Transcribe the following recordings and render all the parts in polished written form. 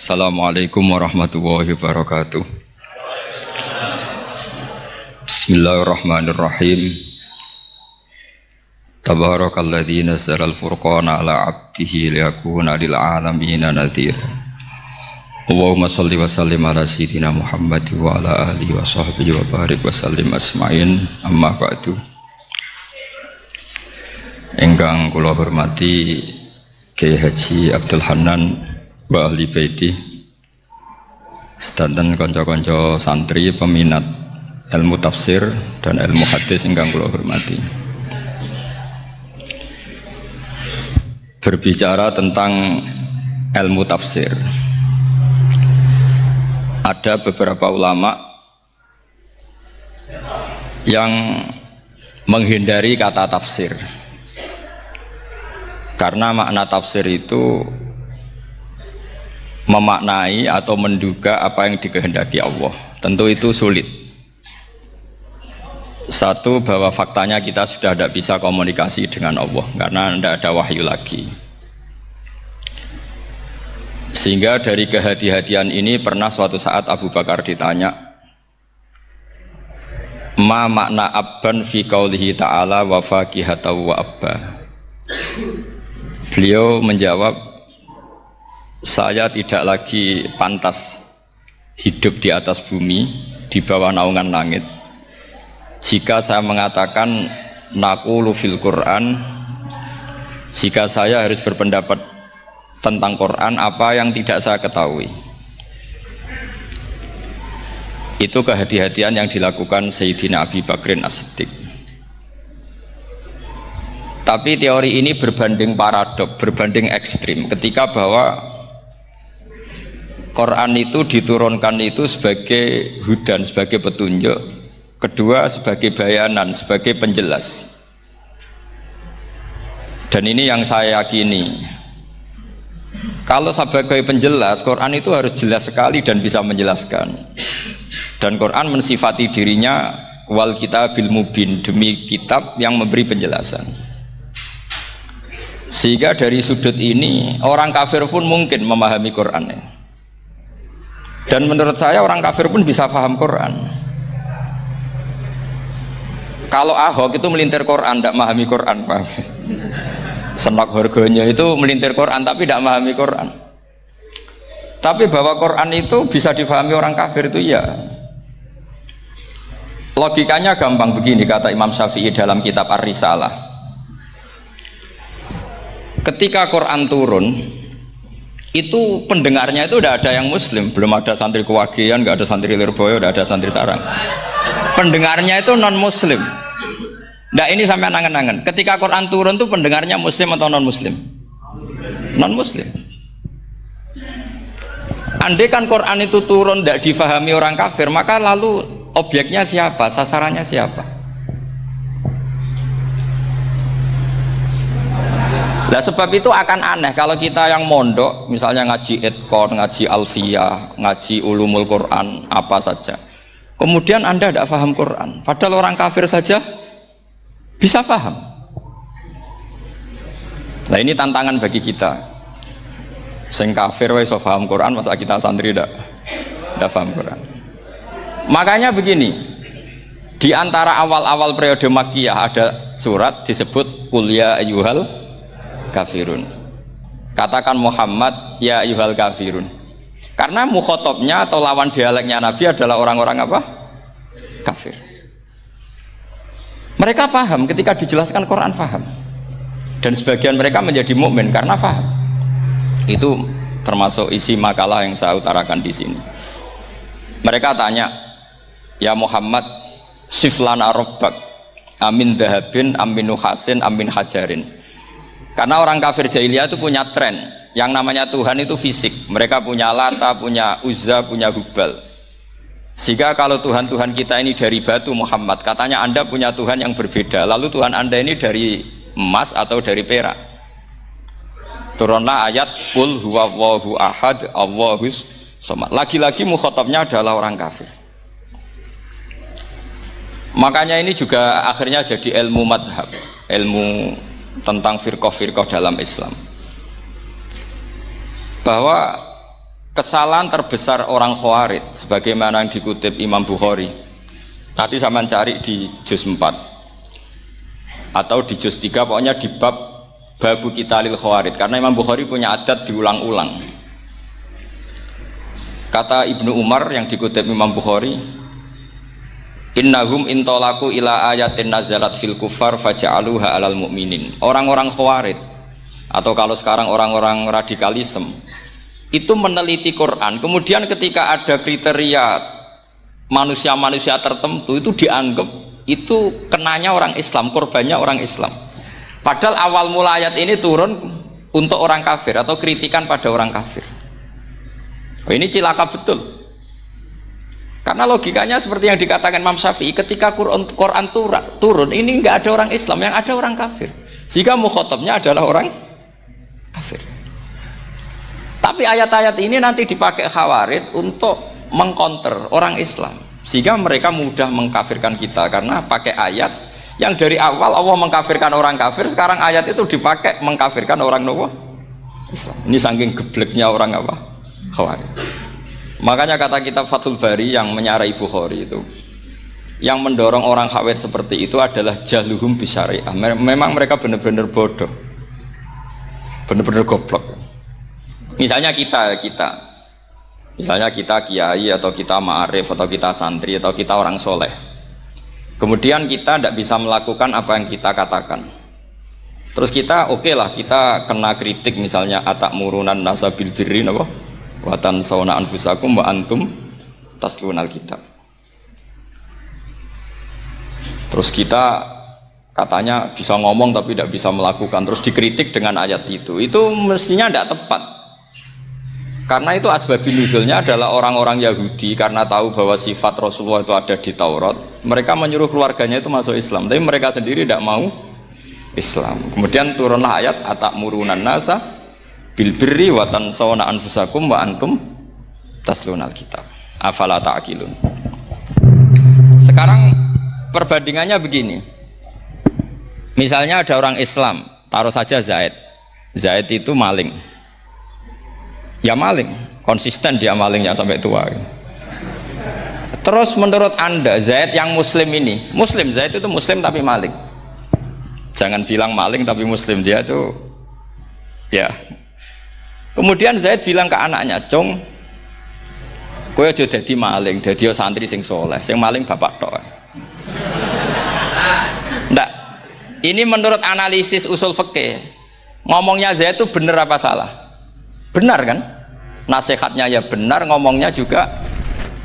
Assalamualaikum warahmatullahi wabarakatuh. Bismillahirrahmanirrahim. Tabarakalladzi nazzala al-furqana ala 'abdihi liyakuna lil 'alamina nadhira. Allahumma shalli wa sallim ala sayyidina Muhammad wa ala alihi wa sahbihi wa barik wa sallim asma'in. Amma ba'du. Ingkang kula hormati Kyai Haji Abdul Hanan wa ahli baiti, sedanten kanca-kanca santri peminat ilmu tafsir dan ilmu hadis ingkang kula hormati. Berbicara tentang ilmu tafsir, ada beberapa ulama yang menghindari kata tafsir karena makna tafsir itu memaknai atau menduga apa yang dikehendaki Allah. Tentu itu sulit. Satu, bahwa faktanya kita sudah tidak bisa komunikasi dengan Allah karena tidak ada wahyu lagi. Sehingga dari kehati-hatian ini pernah suatu saat Abu Bakar ditanya, ma makna abban fi qaulihi ta'ala wa faqihatan wa abba. Beliau menjawab, saya tidak lagi pantas hidup di atas bumi, di bawah naungan langit, jika saya mengatakan naqulu fil Quran, jika saya harus berpendapat tentang Quran apa yang tidak saya ketahui. Itu kehati-hatian yang dilakukan Sayyidina Abi Bakrin As-Siddiq. Tapi teori ini berbanding paradok, berbanding ekstrim, ketika bahwa Quran itu diturunkan itu sebagai hudan, sebagai petunjuk. Kedua, sebagai bayanan, sebagai penjelas. Dan ini yang saya yakini. Kalau sebagai penjelas, Quran itu harus jelas sekali dan bisa menjelaskan. Dan Quran mensifati dirinya wal kitabil mubin, demi kitab yang memberi penjelasan. Sehingga dari sudut ini orang kafir pun mungkin memahami Qurannya. Dan menurut saya orang kafir pun bisa paham Quran. Kalau Ahok itu melintir Quran, tidak memahami Quran, paham? Senak harganya itu melintir Quran tapi tidak memahami Quran. Tapi bahwa Quran itu bisa difahami orang kafir itu ya. Logikanya gampang begini, kata Imam Syafi'i dalam kitab Ar-Risalah. Ketika Quran turun, itu pendengarnya itu udah ada yang muslim, belum ada santri Kewagian, nggak ada santri Lirboyo, udah ada santri Sarang. Pendengarnya itu non muslim. Nah ini sampai angen-angen, ketika Quran turun tuh pendengarnya muslim atau non muslim? Non muslim. Andai kan Quran itu turun tidak difahami orang kafir, maka lalu objeknya siapa, sasarannya siapa? Nah sebab itu akan aneh kalau kita yang mondok, misalnya ngaji Edkon, ngaji Alfiyah, ngaji Ulumul Quran, apa saja, kemudian Anda tidak paham Quran, padahal orang kafir saja bisa paham. Nah ini tantangan bagi kita. Sing kafir wis iso paham Quran, masa kita santri tidak paham Quran. Makanya begini, di antara awal-awal periode Makkiyah ada surat disebut Qul ya ayyuhal kafirun. Katakan Muhammad ya ayyuhal kafirun. Karena mukhatabnya atau lawan dialeknya Nabi adalah orang-orang apa? Kafir. Mereka paham ketika dijelaskan Quran, paham. Dan sebagian mereka menjadi mukmin karena paham. Itu termasuk isi makalah yang saya utarakan di sini. Mereka tanya, ya Muhammad, siflana rabbak amin dahabin amin nuhasin amin hajarin. Karena orang kafir jahiliyah itu punya tren yang namanya Tuhan itu fisik. Mereka punya Lata, punya Uzza, punya Hubal. Sehingga kalau Tuhan-Tuhan kita ini dari batu Muhammad, katanya Anda punya Tuhan yang berbeda. Lalu Tuhan Anda ini dari emas atau dari perak. Turunlah ayat Qul huwallahu ahad Allahus somad. Lagi-lagi mukhatabnya adalah orang kafir. Makanya ini juga akhirnya jadi ilmu madhab, ilmu tentang firqah-firqah dalam Islam, bahwa kesalahan terbesar orang Khawarij sebagaimana yang dikutip Imam Bukhari. Nanti sama cari di juz 4 atau di juz 3, pokoknya di bab Babu Qitalil Khawarij, karena Imam Bukhari punya adat diulang-ulang. Kata Ibnu Umar yang dikutip Imam Bukhari, innahum intolaku ila ayatin nazalat fil kufar faja'aluha alal mu'minin. Orang-orang Khawarij atau kalau sekarang orang-orang radikalisme itu meneliti Quran, kemudian ketika ada kriteria manusia-manusia tertentu itu dianggap itu kenanya orang Islam, korbannya orang Islam. Padahal awal mula ayat ini turun untuk orang kafir atau kritikan pada orang kafir. Oh, ini cilaka betul. Karena logikanya seperti yang dikatakan Imam Syafi'i, ketika Quran turun ini nggak ada orang Islam, yang ada orang kafir. Sehingga mukhatabnya adalah orang kafir. Tapi ayat-ayat ini nanti dipakai Khawarij untuk mengcounter orang Islam, sehingga mereka mudah mengkafirkan kita karena pakai ayat yang dari awal Allah mengkafirkan orang kafir, sekarang ayat itu dipakai mengkafirkan orang Islam. Ini saking gebleknya orang apa? Khawarij. Makanya kata kitab Fathul Bari yang menyarai Bukhari itu, yang mendorong orang Khawarij seperti itu adalah jahluhum bisyariah. Memang mereka benar-benar bodoh, benar-benar goblok. Misalnya kita kiai atau kita ma'arif atau kita santri atau kita orang soleh, kemudian kita tidak bisa melakukan apa yang kita katakan, terus kita oke lah, kita kena kritik misalnya atakmurunan nasa bil birri watan sauna anfusakum wa antum taslunal kitab. Terus kita katanya bisa ngomong tapi tidak bisa melakukan, terus dikritik dengan ayat itu mestinya tidak tepat. Karena itu asbabun nuzulnya adalah orang-orang Yahudi karena tahu bahwa sifat Rasulullah itu ada di Taurat, mereka menyuruh keluarganya itu masuk Islam, tapi mereka sendiri tidak mau Islam. Kemudian turunlah ayat atakmurunan nasa bil birri wa tansawna anfusakum wa antum taslunal kitab afala ta'qilun. Sekarang perbandingannya begini, misalnya ada orang Islam, taruh saja Zaid itu maling, ya maling, konsisten dia malingnya sampai tua. Terus menurut Anda Zaid yang muslim ini, Zaid itu muslim tapi maling, jangan bilang maling tapi muslim, dia itu ya. Kemudian Zaid bilang ke anaknya, "Cung, kowe aja dadi maling, dadi santri sing soleh, sing maling bapak tok." Ndak. Ini menurut analisis usul fikih, ngomongnya Zaid itu benar apa salah? Benar kan? Nasihatnya ya benar, ngomongnya juga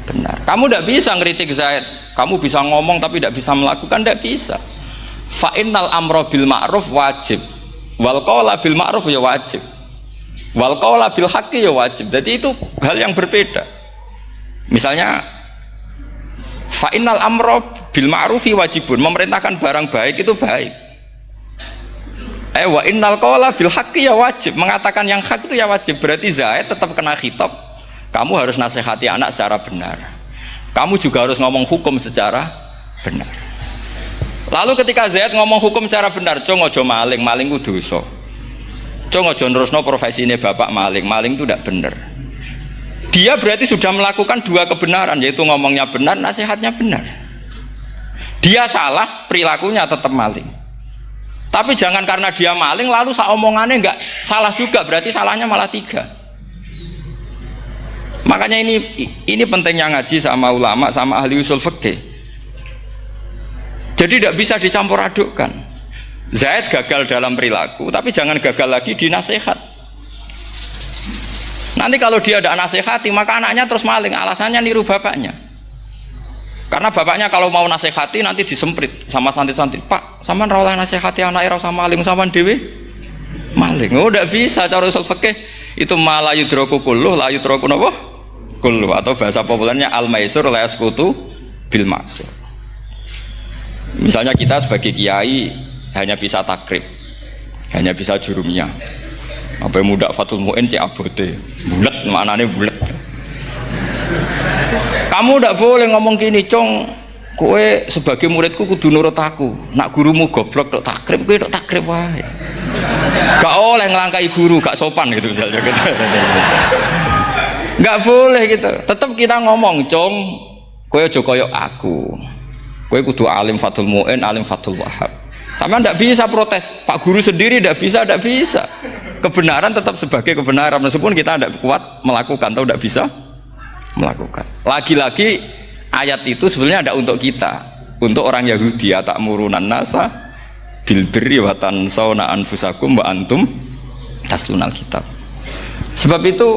benar. Kamu tidak bisa ngeritik Zaid, kamu bisa ngomong tapi tidak bisa melakukan, tidak bisa. Fa innal amra bil ma'ruf wajib, wal qawla bil ma'ruf ya wajib, wal qawla bil haqqi ya wajib. Jadi itu hal yang berbeda. Misalnya fa innal amra bil ma'rufi wajibun, memerintahkan barang baik itu baik. Wa innal qawla bil haqqi ya wajib, mengatakan yang hak itu ya wajib. Berarti Zaid tetap kena khitab, kamu harus nasihati anak secara benar, kamu juga harus ngomong hukum secara benar. Lalu ketika Zaid ngomong hukum secara benar, "Cung ojo maling, maling ku dosa. Cung ojo nerusno profesine bapak maling, maling itu tidak benar." Dia berarti sudah melakukan dua kebenaran, yaitu ngomongnya benar, nasihatnya benar. Dia salah, perilakunya tetap maling. Tapi jangan karena dia maling lalu omongannya enggak salah juga, berarti salahnya malah tiga. Makanya ini pentingnya ngaji sama ulama, sama ahli usul fikih. Jadi tidak bisa dicampur adukkan. Zaid gagal dalam perilaku, tapi jangan gagal lagi di nasihat. Nanti kalau dia tidak nasihati, maka anaknya terus maling, alasannya niru bapaknya. Karena bapaknya kalau mau nasihati nanti disemprit sama santri-santri, "Pak, sampean ora oleh nasihati anake ora usah maling, sampean dhewe maling." Oh, tidak bisa cara usul fikih. Itu malah yudraku kulluh, la yudraku napa? Kulluh, atau bahasa populernya al-maisur la yasqutu bil ma'sur. Misalnya kita sebagai kiai hanya bisa takrib, hanya bisa jurumiyah. Apa muda Fathul Mu'in cek abote. Bulet, maknane bulet. Kamu tidak boleh ngomong gini, "Cung, kowe sebagai muridku kudu nurut aku. Nak gurumu goblok tok takrib, kowe tok takrib wae. Gak oleh ngelangkai guru, gak sopan gitu misalnya." Nggak boleh gitu. Tetap kita ngomong, "Cung, kowe aja koyo aku. Kowe kudu alim Fathul Mu'in, alim Fathul Wahhab." Sama ndak bisa protes. Pak guru sendiri ndak bisa. Kebenaran tetap sebagai kebenaran meskipun kita ndak kuat melakukan atau ndak bisa melakukan. Lagi-lagi ayat itu sebenarnya ada untuk kita, untuk orang Yahudi, ta'murunan nasa bil birri wa tansawna anfusakum wa antum taslunal kitab. Sebab itu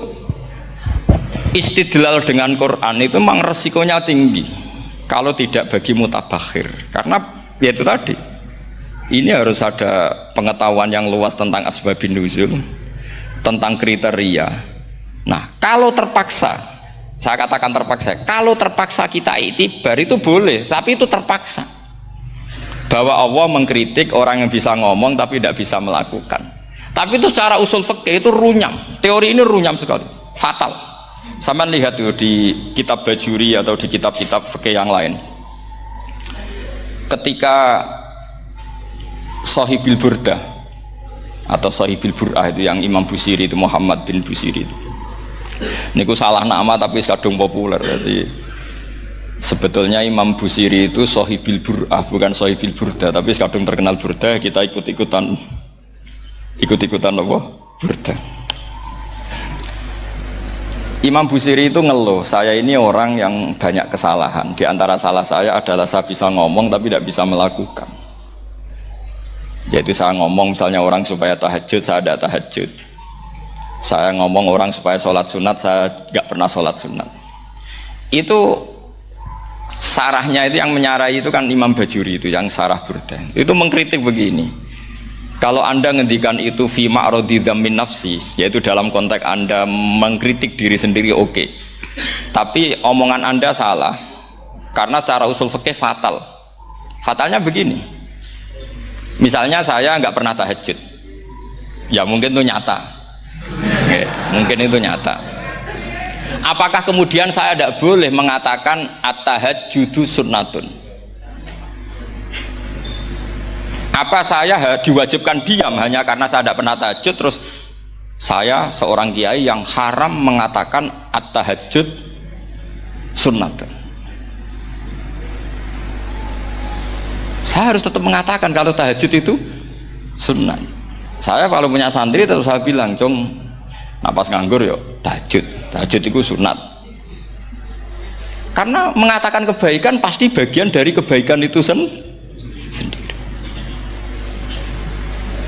istidlal dengan Quran itu memang resikonya tinggi kalau tidak bagi mutabakhir, karena ya itu tadi, ini harus ada pengetahuan yang luas tentang asbabun nuzul, tentang kriteria. Nah kalau terpaksa, saya katakan terpaksa, kalau terpaksa kita itibar itu boleh, tapi itu terpaksa. Bahwa Allah mengkritik orang yang bisa ngomong tapi tidak bisa melakukan. Tapi itu secara usul fikih itu runyam. Teori ini runyam sekali, fatal. Sama lihat tuh di kitab Bajuri atau di kitab-kitab fikih yang lain. Ketika Shahibil Burdah atau Shahibil Bur'ah itu yang Imam Busiri itu, Muhammad bin Busiri itu. Niku salah nama tapi kadung populer. Jadi sebetulnya Imam Busiri itu Shahibil Bur'ah, bukan Shahibil Burdah, tapi kadung terkenal Burdah, kita ikut-ikutan apa? Burdah. Imam Busiri itu ngeluh, saya ini orang yang banyak kesalahan. Di antara salah saya adalah saya bisa ngomong tapi tidak bisa melakukan. Yaitu saya ngomong misalnya orang supaya tahajud, saya tidak tahajud. Saya ngomong orang supaya sholat sunat, saya nggak pernah sholat sunat. Itu sarahnya itu yang menyarai itu kan Imam Bajuri itu yang sarah Burdah. Itu mengkritik begini. Kalau Anda ngendikan itu fi ma'radi dzammin nafsi, yaitu dalam konteks Anda mengkritik diri sendiri, oke. Tapi omongan Anda salah karena secara usul fikih fatal. Fatalnya begini. Misalnya saya nggak pernah tahajud. Ya mungkin itu nyata. Oke, mungkin itu nyata. Apakah kemudian saya tidak boleh mengatakan at-tahajjudu sunnatun? Apa saya diwajibkan diam hanya karena saya tidak pernah tahajud, terus saya seorang kiai yang haram mengatakan at-tahajjud sunnatun? Saya harus tetap mengatakan kalau tahajud itu sunnah. Saya kalau punya santri terus saya bilang, "Cung, napas nganggur yuk tahajud itu sunat." Karena mengatakan kebaikan pasti bagian dari kebaikan itu sendiri.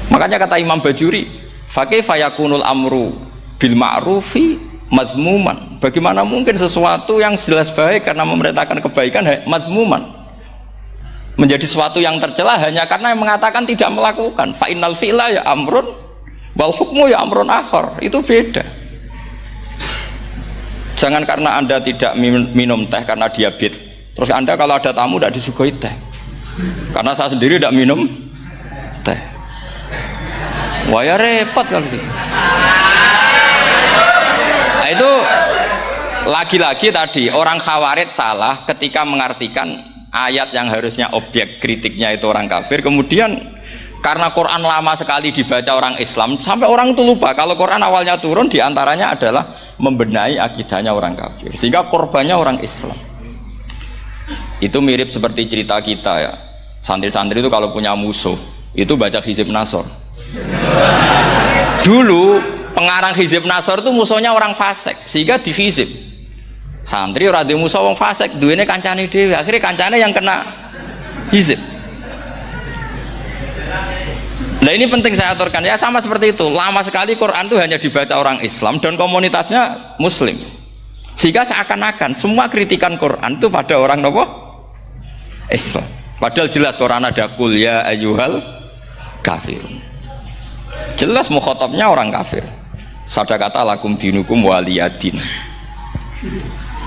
Makanya kata Imam Bajuri, "Fakaifa yakunul amru bil ma'rufi mazmuman." Bagaimana mungkin sesuatu yang jelas baik karena memerintahkan kebaikan mazmuman menjadi sesuatu yang tercela hanya karena yang mengatakan tidak melakukan. Fa innal fi'la ya amrun wal hukmu ya amrun akhar. Itu beda. Jangan karena Anda tidak minum teh karena diabetes, terus Anda kalau ada tamu tidak disuguhi teh. Karena saya sendiri tidak minum teh. Wah ya repot kalau gitu. Nah, itu lagi-lagi tadi orang Khawarij salah ketika mengartikan ayat yang harusnya objek kritiknya itu orang kafir, kemudian karena Quran lama sekali dibaca orang Islam sampai orang itu lupa kalau Quran awalnya turun diantaranya adalah membenahi akidahnya orang kafir, sehingga korbannya orang Islam. Itu mirip seperti cerita kita ya, santri-santri itu kalau punya musuh itu baca Hizib Nasor. Dulu pengarang Hizib Nasor itu musuhnya orang fasik, sehingga dihizib. Santri ora duwe musuh wong fasik, duwene kancane dhewe, akhirnya kancane yang kena hizib. Nah ini penting saya aturkan ya, sama seperti itu. Lama sekali Quran itu hanya dibaca orang Islam dan komunitasnya Muslim, sehingga seakan-akan semua kritikan Quran itu pada orang apa? Islam. Padahal jelas Quran ada kul ya ayyuhal kafirun. Jelas mukhatabnya orang kafir. Sadaqata lakum dinukum waliyadin.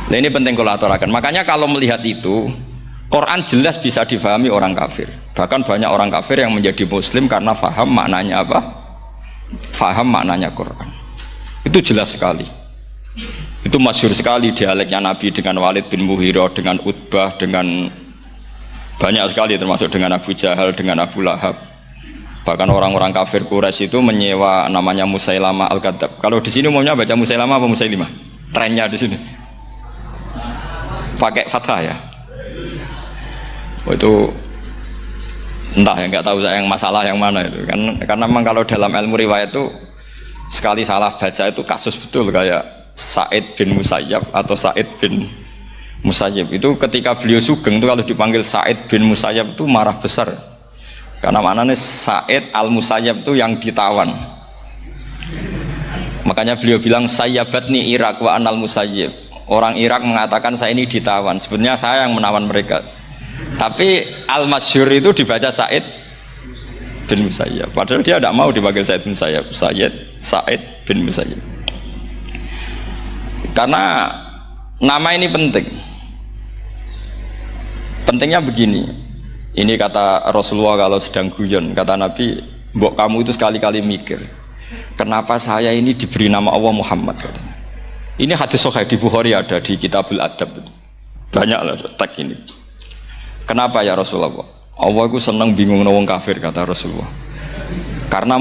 Nah ini penting kalau aturakan. Makanya kalau melihat itu, Quran jelas bisa difahami orang kafir. Bahkan banyak orang kafir yang menjadi muslim karena faham maknanya apa? Faham maknanya Quran. Itu jelas sekali. Itu masyhur sekali dialeknya Nabi dengan Walid bin Mughirah, dengan Utbah, dengan banyak sekali termasuk dengan Abu Jahal, dengan Abu Lahab. Bahkan orang-orang kafir Quraisy itu menyewa namanya Musailamah Al-Kadzab. Kalau di sini umumnya baca Musailamah apa Musailimah? trennya di sini. Pakai fathah ya. Oh, itu entah ya, nggak tahu saya yang masalah yang mana itu kan, karena memang kalau dalam ilmu riwayat itu sekali salah baca itu kasus betul, kayak Sa'id bin Musayyab atau Sa'id bin Musayyib itu ketika beliau sugeng itu kalau dipanggil Sa'id bin Musayyab itu marah besar, karena maknanya Sa'id al Musayyab itu yang ditawan, makanya beliau bilang sayyabatni Irak wa anal Musayyib, orang Irak mengatakan saya ini ditawan, sebenarnya saya yang menawan mereka. Tapi al-masyhur itu dibaca Sa'id bin Musayyab, padahal dia tidak mau dipanggil Sa'id bin Musayyab, Sa'id bin Musayyab. Karena nama ini penting. Pentingnya begini. Ini kata Rasulullah kalau sedang guyon, kata Nabi, mbok kamu itu sekali-kali mikir, kenapa saya ini diberi nama Allah Muhammad, katanya. Ini hadis sahih di Bukhari, ada di Kitabul Adab. Banyaklah tag ini. Kenapa ya Rasulullah? Allah itu senang bingung wong kafir, kata Rasulullah. Karena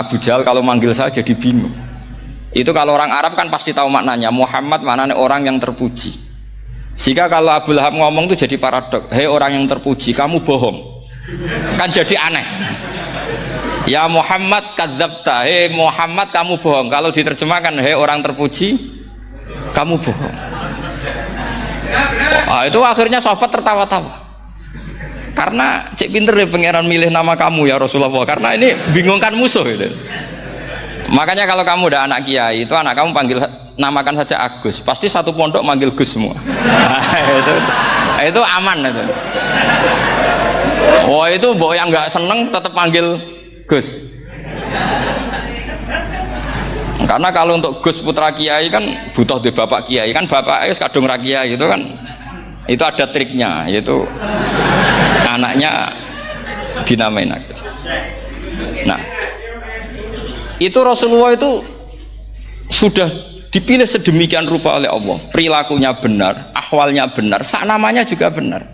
Abu Jahal kalau manggil saya jadi bingung. Itu kalau orang Arab kan pasti tahu maknanya. Muhammad maknanya orang yang terpuji. Sehingga kalau Abu Lahab ngomong itu jadi paradok. Hei orang yang terpuji, kamu bohong. Kan jadi aneh. Ya Muhammad kadzabta. Hei Muhammad kamu bohong. Kalau diterjemahkan hei orang terpuji, kamu bohong. Itu akhirnya sahabat tertawa-tawa, karena cek pinter deh pangeran milih nama kamu ya Rasulullah, karena ini bingungkan musuh gitu. Makanya kalau kamu udah anak kiai itu anak kamu panggil namakan saja Agus, pasti satu pondok manggil Gus semua. Itu aman itu. Oh itu mbok yang nggak seneng tetap panggil Gus. Karena kalau untuk Gus putra kiai kan butuh di bapak kiai, kan bapak kadung ra kiai itu kan, itu ada triknya, yaitu anaknya dinamain Agus. Nah itu Rasulullah itu sudah dipilih sedemikian rupa oleh Allah, perilakunya benar, ahwalnya benar, sak namanya juga benar,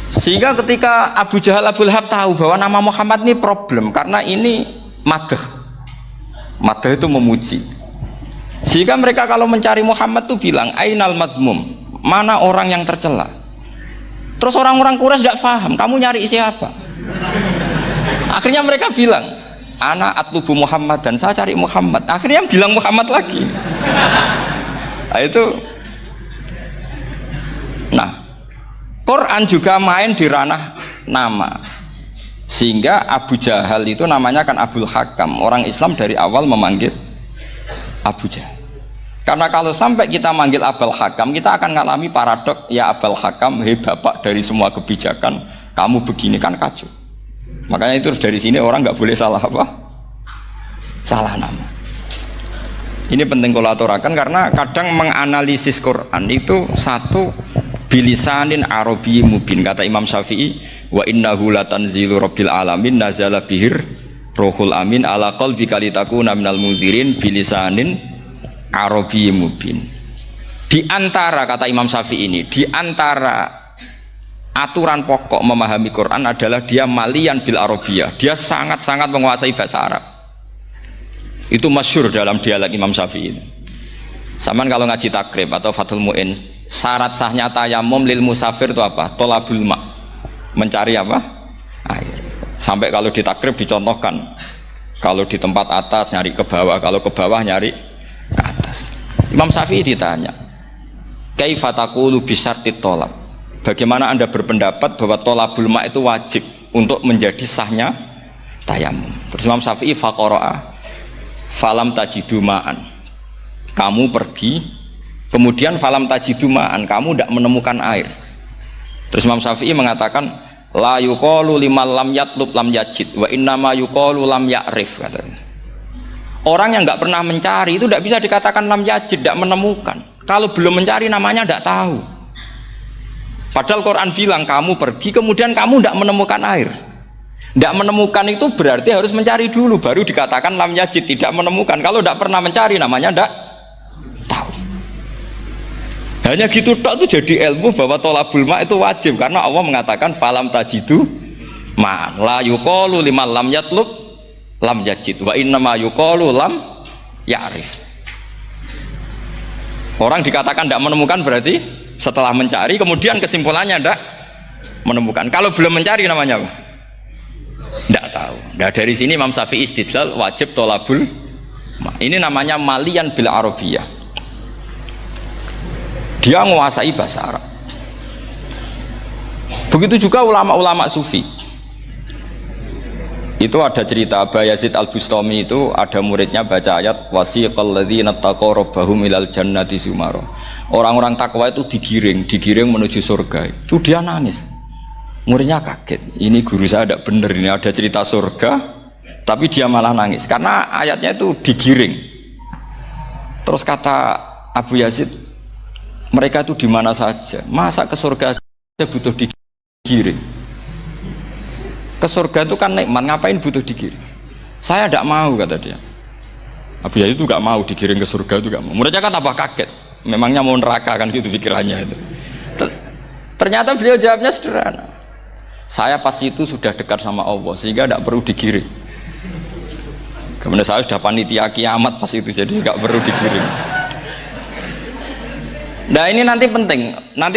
sehingga ketika Abu Jahal Abu Lahab tahu bahwa nama Muhammad ini problem, karena ini madah itu memuji, sehingga mereka kalau mencari Muhammad tuh bilang ainal madmum, mana orang yang tercela. Terus orang-orang Quraisy tidak paham kamu nyari siapa, akhirnya mereka bilang ana atlubu Muhammad, dan saya cari Muhammad, akhirnya bilang Muhammad lagi. Nah, itu Quran juga main di ranah nama, sehingga Abu Jahal itu namanya kan Abul Hakam. Orang Islam dari awal memanggil Abu Jahal, karena kalau sampai kita manggil Abul Hakam kita akan mengalami paradok, ya Abul Hakam, hei bapak dari semua kebijakan, kamu begini kan kacau. Makanya itu dari sini orang nggak boleh salah apa? Salah nama. Ini penting kalau aturakan, karena kadang menganalisis Quran itu satu bilisanin Arabi mubin, kata Imam Syafi'i, wa innahu latanzilu rabbil alamin nazala bihir rohul amin ala qalbika litakuna minal mundhirin bilisanin Arabi mubin. Di antara, kata Imam Syafi'i ini, di antara aturan pokok memahami Quran adalah dia malian bil arabiyah, dia sangat-sangat menguasai bahasa Arab. Itu masyhur dalam dialek Imam Syafi'i. Saman kalau ngaji takrib atau Fathul Mu'in, syarat sahnya tayamum lil musafir itu apa? Tolabul ma', mencari apa? Air. Sampai kalau di takrib dicontohkan, kalau di tempat atas nyari ke bawah, kalau ke bawah nyari ke atas. Imam Syafi'i ditanya, kaifa taqulu bi syartit tolab, bagaimana anda berpendapat bahwa tolabul ma' itu wajib untuk menjadi sahnya tayamum? Terus Imam Syafi'i faqara'a falam tajidu ma'an, kamu pergi kemudian falam tajidu ma'an, kamu tidak menemukan air. Terus Imam Syafi'i mengatakan la yuqalu liman lam yatlub lam yajid wa innama yuqalu lam ya'rif, katanya. Orang yang nggak pernah mencari itu tidak bisa dikatakan lam yajid, tidak menemukan. Kalau belum mencari namanya tidak tahu. Padahal Quran bilang kamu pergi kemudian kamu tidak menemukan air. Tidak menemukan itu berarti harus mencari dulu, baru dikatakan lam yajid, tidak menemukan. Kalau tidak pernah mencari namanya tidak tahu. Hanya gitu tok itu jadi ilmu bahwa tolabul ma' itu wajib, karena Allah mengatakan falam tajidu ma'an la yuqalu liman lam yatlub lam yajid wa innama yuqalu lam ya'rif. Orang dikatakan tidak menemukan berarti setelah mencari kemudian kesimpulannya tidak menemukan. Kalau belum mencari namanya apa? Tidak tahu. Nah, dari sini Imam Syafi'i istidlal wajib tolabul. Ini namanya malian bil arabiyah. Dia menguasai bahasa Arab. Begitu juga ulama-ulama sufi. Itu ada cerita Bayazid Al-Bustami, itu ada muridnya baca ayat wasiqal ladzina taqaw rabbahum ilal jannati zumara. Orang-orang takwa itu digiring menuju surga. Itu dia nangis. Muridnya kaget. Ini guru saya tidak benar, ini ada cerita surga, tapi dia malah nangis karena ayatnya itu digiring. Terus kata Abu Yazid, mereka itu di mana saja? Masa ke surga aja butuh digiring? Ke surga itu kan nikmat, ngapain butuh digiring? Saya tidak mau, kata dia. Abu Yazid itu gak mau digiring ke surga, itu gak mau. Muridnya kan tambah kaget, memangnya mau neraka kan gitu pikirannya itu. Ternyata beliau jawabnya sederhana. Saya pas itu sudah dekat sama Allah sehingga tidak perlu digiring. Kemudian saya sudah panitia kiamat pas itu, jadi nggak perlu digiring. Nah ini nanti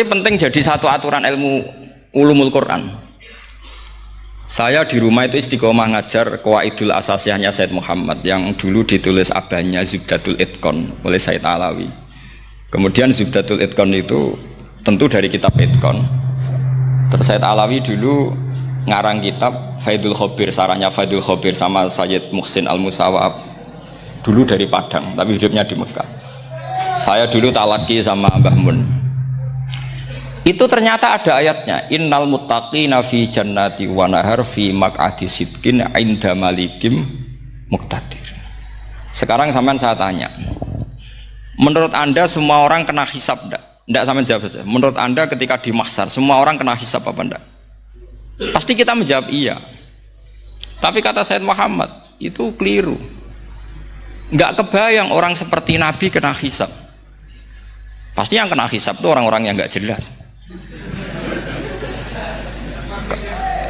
penting jadi satu aturan ilmu ulumul Quran. Saya di rumah itu istiqomah ngajar Qawaidul Asasiyahnya Said Muhammad yang dulu ditulis abahnya Zubdatul Itqan oleh Said Alawi. Kemudian Zubdatul Itqan itu tentu dari kitab Itqan. Terus Said Alawi dulu ngarang kitab Faidul Khobir, sarahnya Faidul Khobir sama Sayyid Muhsin Al-Musawab, dulu dari Padang tapi hidupnya di Mekah. Saya dulu talaki sama Mbah Mun. Itu ternyata ada ayatnya, innal muttaqina fi jannati wa nahar fi maq'adi sidqin 'inda malikim muqtadir. Sekarang sampean saya tanya, menurut Anda semua orang kena hisab enggak? Enggak, sampean jawab saja. Menurut Anda ketika di mahsyar semua orang kena hisab apa enggak? Pasti kita menjawab iya. Tapi kata Said Muhammad, itu keliru. Enggak kebayang orang seperti Nabi kena hisab. Pasti yang kena hisab itu orang-orang yang enggak jelas.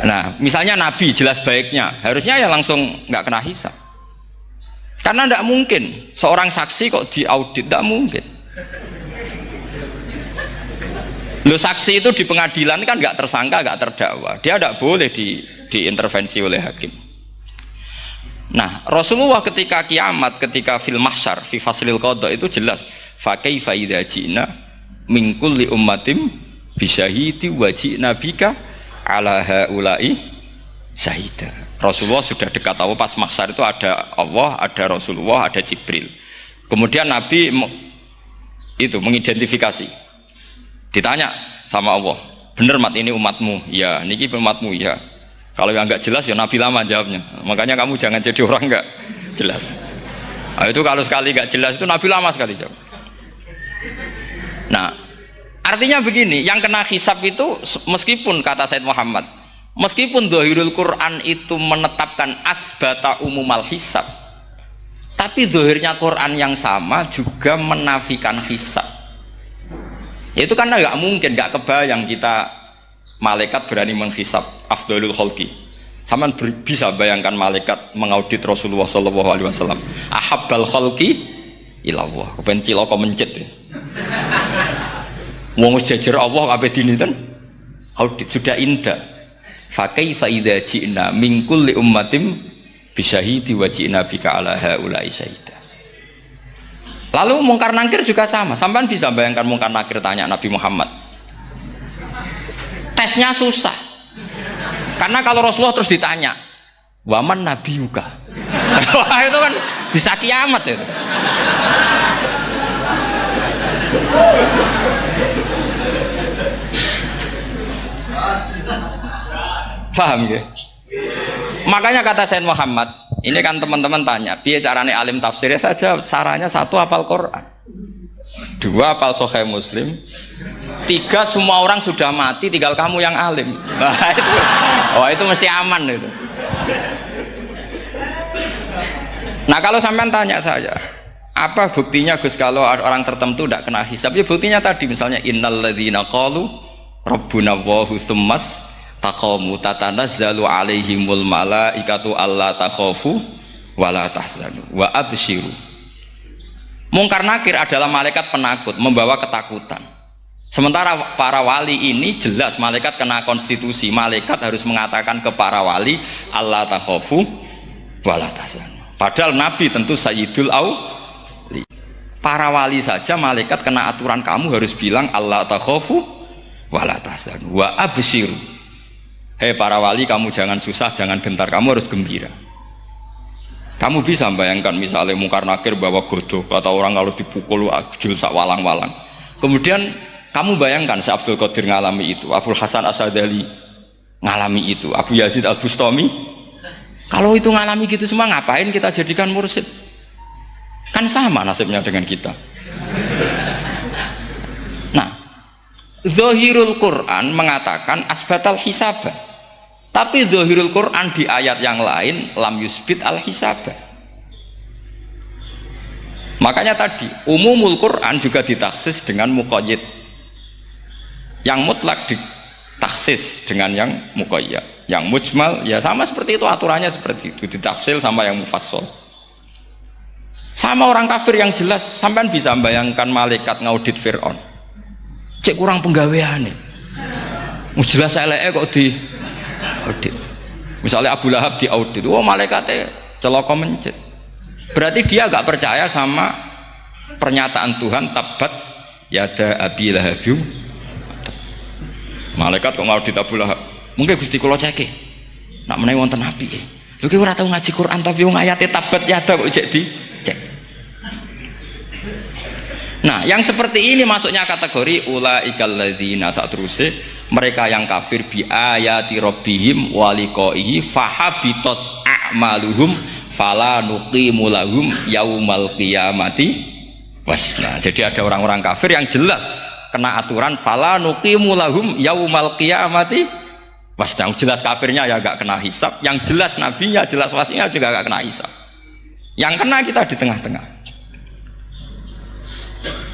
Nah, misalnya Nabi jelas baiknya, harusnya ya langsung nggak kena hisab. Karena tidak mungkin seorang saksi kok diaudit, tidak mungkin. Lo saksi itu di pengadilan kan nggak tersangka, nggak terdakwa, dia tidak boleh diintervensi oleh hakim. Nah, Rasulullah ketika kiamat, ketika fil mahsyar, fi faslil qada itu jelas, fa kaifa idza ji'na min kulli ummatin bisyahidi wa ji'na bika ala haula'i syahida. Rasulullah sudah dekat Allah, pas mahsyar itu ada Allah, ada Rasulullah, ada Jibril. Kemudian Nabi itu mengidentifikasi, ditanya sama Allah, bener mat ini umatmu? Ya, niki umatmu ya. Kalau yang nggak jelas ya Nabi lama jawabnya. Makanya kamu jangan jadi orang nggak jelas. Nah, itu kalau sekali nggak jelas itu Nabi lama sekali jawab. Nah, artinya begini, yang kena hisab itu meskipun kata Said Muhammad, meskipun Dhahirul Quran itu menetapkan asbata umumal hisab, tapi zahirnya Quran yang sama juga menafikan hisab. Itu karena nggak mungkin, nggak kebayang kita malaikat berani menghisab afdhalul khalqi. Sama bisa bayangkan malaikat mengaudit Rasulullah SAW. Ahabbal khalqi ilallah. Kepen cilaka mencet ya. Wong jajar Allah kabeh dinten audit sudah indah. Fa kaifa idza ji'na min kulli ummatin bisyahidi wa ji'na bika ala haula'i syahida. Lalu mungkar nakir juga sama. Sampean bisa bayangkan mungkar nakir tanya Nabi Muhammad. Tesnya susah. Karena kalau Rasulullah terus ditanya, "Waman nabiyuka?" Wah, itu kan bisa kiamat itu. Paham ya? Makanya kata Said Muhammad, ini kan teman-teman tanya, piye carane alim tafsirnya saja, sarannya satu hafal Quran, dua hafal Sahih Muslim, tiga semua orang sudah mati, tinggal kamu yang alim. Nah, itu, oh itu mesti aman itu. Nah kalau sampean tanya saya, apa buktinya Gus kalau orang tertentu tidak kena hisab? Ya buktinya tadi misalnya innalladzina qalu rabbuna Allahu tsummas taqamu tatanazzalu alaihimul malaikatu alla takhafu wala tahzanu wa absyiru. Mungkar nakir adalah malaikat penakut, membawa ketakutan. Sementara para wali ini jelas malaikat kena konstitusi. Malaikat harus mengatakan ke para wali, Allah takhofu wala tahzanu. Padahal Nabi tentu Sayyidul Auli. Para wali saja malaikat kena aturan, kamu harus bilang Allah takhofu wala tahzanu wa abshiru. Hei para wali, kamu jangan susah, jangan gentar, kamu harus gembira. Kamu bisa bayangkan misalnya mungkar nakir bawa godok, kata orang kalau dipukul ajul sak walang-walang. Kemudian kamu bayangkan si Abdul Qadir ngalami itu, Abdul Hasan Asadali ngalami itu, Abu Yazid Al Bustami. Kalau itu ngalami gitu semua, ngapain kita jadikan mursyid? Kan sama nasibnya dengan kita. Nah, Zahirul Quran mengatakan asbatal hisabah. Tapi Zahirul Quran di ayat yang lain lam yusbit al hisabah. Makanya tadi umumul Quran juga ditaksis dengan muqayyid. Yang mutlak ditaksis dengan yang muqayyad. Yang mujmal ya sama seperti itu, aturannya seperti itu, ditafsil sama yang mufassal. Sama orang kafir yang jelas, sampean bisa bayangkan malaikat ngaudit Fir'aun. Cek kurang penggaweane. Jelas eleke kok di audit. Misalnya Abu Lahab di audit, oh malaikatnya celaka mencet. Berarti dia agak percaya sama pernyataan Tuhan, tabat yada abi lahabiu. Malaikat kok ngaudit Abu Lahab? Mungkin Gusti kula ceke. Nak menawi wonten api. Lho ki ora tau ngaji Quran tapi wong ayate tabat yada kok cek di cek. Nah, yang seperti ini masuknya kategori ulaikal ladzina, sateruse mereka yang kafir bi ayati rabbihim wa liqaihi fahabitos a'maluhum fala nuqimu lahum yaumal qiyamati wasna. Jadi ada orang-orang kafir yang jelas kena aturan fala nuqimu lahum yaumal qiyamati wasna. Yang jelas kafirnya ya gak kena hisab, yang jelas nabinya, jelas wasinya juga gak kena hisab. Yang kena kita di tengah-tengah.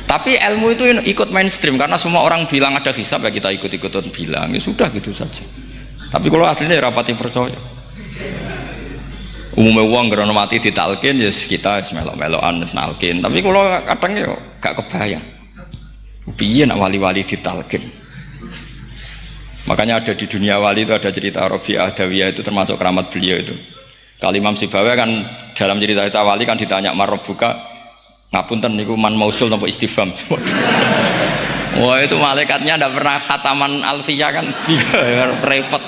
Tapi ilmu itu ikut mainstream karena semua orang bilang ada hisab, ya kita ikut-ikutan bilang, ya sudah gitu saja. Tapi kalau aslinya rapati percaya. Umumnya uang gerono mati ditalkin ya kita melok-melokan nalkin. Tapi kalau kadang ya gak kebayang. Piye nak wali-wali ditalkin. Makanya ada di dunia wali itu ada cerita Rabi'ah Adawiyah, itu termasuk keramat beliau itu. Kali Imam Sibawi kan dalam cerita wali kan ditanya marbuka, ngapunten niku man mausul napa istifham. Wah itu malaikatnya ndak pernah khataman alfiyah kan, repot.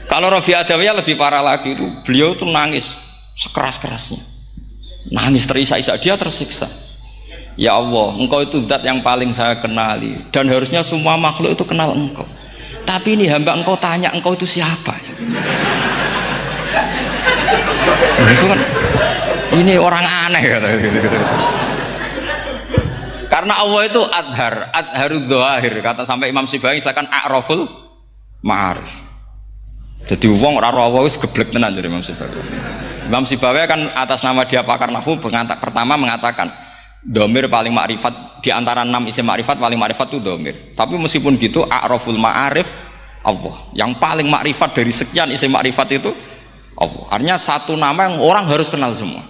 Kalau Rabi Adawiyah lebih parah lagi, itu beliau tuh nangis sekeras-kerasnya, nangis terisak-isak, dia tersiksa. Ya Allah, engkau itu zat yang paling saya kenali dan harusnya semua makhluk itu kenal engkau. Tapi ini hamba engkau tanya, engkau itu siapa? Itu kan ini orang aneh kata gitu. Karena Allah itu adharud dzahir, kata sampai Imam Sibawi silakan a'raful ma'arif. Jadi wong ora Allah wis geblek tenan dari Imam Sibawi. Imam Sibawi kan atas nama dia pakar nahwu pertama mengatakan dhamir paling makrifat di antara 6 isim makrifat, paling makrifat itu dhamir. Tapi meskipun gitu a'raful ma'arif Allah. Yang paling makrifat dari sekian isim makrifat itu Allah. Artinya satu nama yang orang harus kenal semua.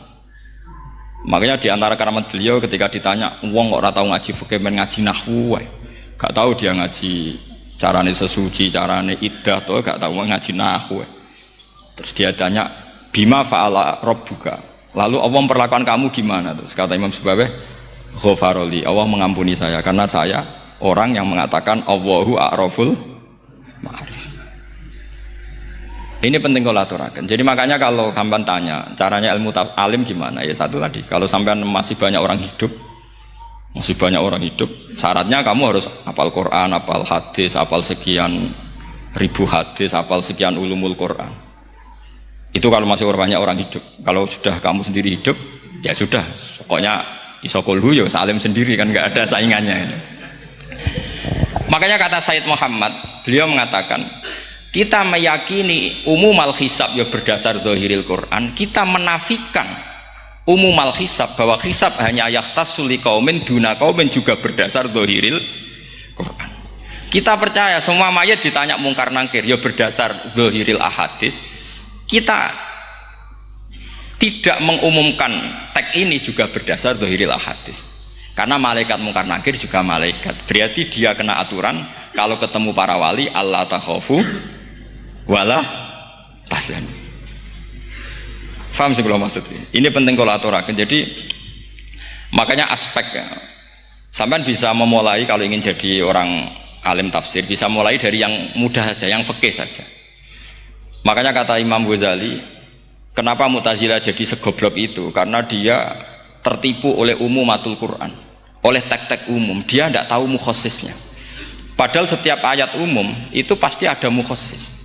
Makanya di antara keramat beliau ketika ditanya wong kok ora tau ngaji fikih men ngaji nahwu wae. Gak tahu dia ngaji carane sesuci, carane iddah to gak tahu ngaji nahwu. Terus dia tanya bima fa'ala rabbuka. Lalu Allah memperlakukan kamu gimana? Terus kata Imam Sibawi, ghafaroli, Allah mengampuni saya karena saya orang yang mengatakan Allahu a'raful ma'arif. Ini penting kalau aturakan. Jadi makanya kalau sampean tanya caranya ilmu alim gimana, ya satu tadi, kalau sampean masih banyak orang hidup, syaratnya kamu harus hafal Quran, hafal hadis, hafal sekian ribu hadis, hafal sekian ulumul Quran. Itu kalau masih banyak orang hidup. Kalau sudah kamu sendiri hidup, ya sudah, pokoknya isokulhu ya salim sendiri kan, nggak ada saingannya. Makanya kata Sayyid Muhammad, beliau mengatakan kita meyakini umumal hisab ya berdasar zahiril Quran, kita menafikan umumal hisab bahwa hisab hanya yahtassu liqaumin duna qaumin juga berdasar zahiril Quran. Kita percaya semua mayat ditanya mungkar nangkir ya berdasar zahiril ahadis. Kita tidak mengumumkan teks ini juga berdasar dhahiril hadis. Karena malaikat mungkar nakir juga malaikat. Berarti dia kena aturan kalau ketemu para wali Allah takhafu wala tahzanu. Faham sih kalau maksudnya? Ini penting kalau aturakan. Jadi makanya aspeknya sampean bisa memulai kalau ingin jadi orang alim tafsir bisa mulai dari yang mudah saja, yang fikih saja. Makanya kata Imam Ghazali, kenapa Mu'tazilah jadi segoblok itu? Karena dia tertipu oleh umumatul Quran, oleh teks-teks umum. Dia tidak tahu mukhasisnya. Padahal setiap ayat umum itu pasti ada mukhasis.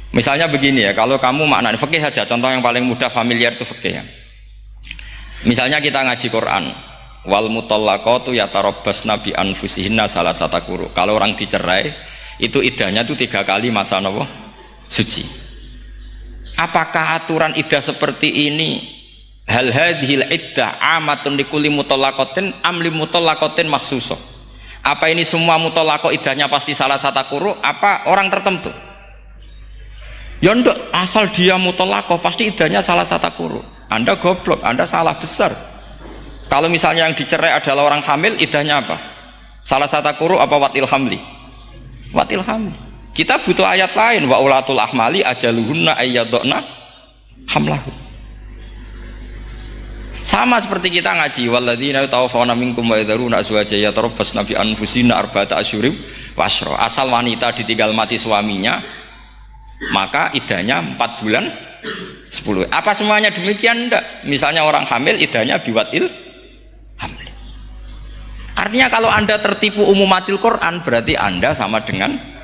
Misalnya begini ya, kalau kamu maknanya fikih saja, contoh yang paling mudah familiar itu fikih ya. Misalnya kita ngaji Quran, wal mutallaqatu yatarabbasna bi anfusihinna salasata quru. Kalau orang dicerai itu iddahnya itu 3 kali masa nopo suci. Apakah aturan iddah seperti ini hal hadhil iddah amatun likulli mutallaqatin am li mutallaqatin makhsusah? Apa ini semua mutallaqah iddahnya pasti salasata quru apa orang tertentu? Ya ndak, asal dia mutallaqah pasti iddahnya salasata quru. Anda goblok, Anda salah besar. Kalau misalnya yang dicerai adalah orang hamil, iddahnya apa? Salasata quru apa watil hamli? Watil hamli. Kita butuh ayat lain, wa ulatul ahmali ajaluhunna ayyadna hamlahu. Sama seperti kita ngaji walladzina tawaffawna minkum wa yadharuna azwajan yatarabbasna bi anfusina arba'ata asyhurin wa asyra. Asal wanita ditinggal mati suaminya, maka iddahnya 4 bulan 10. Apa semuanya demikian? Enggak. Misalnya orang hamil iddahnya biwatil hamil. Artinya kalau Anda tertipu umumatil Quran berarti Anda sama dengan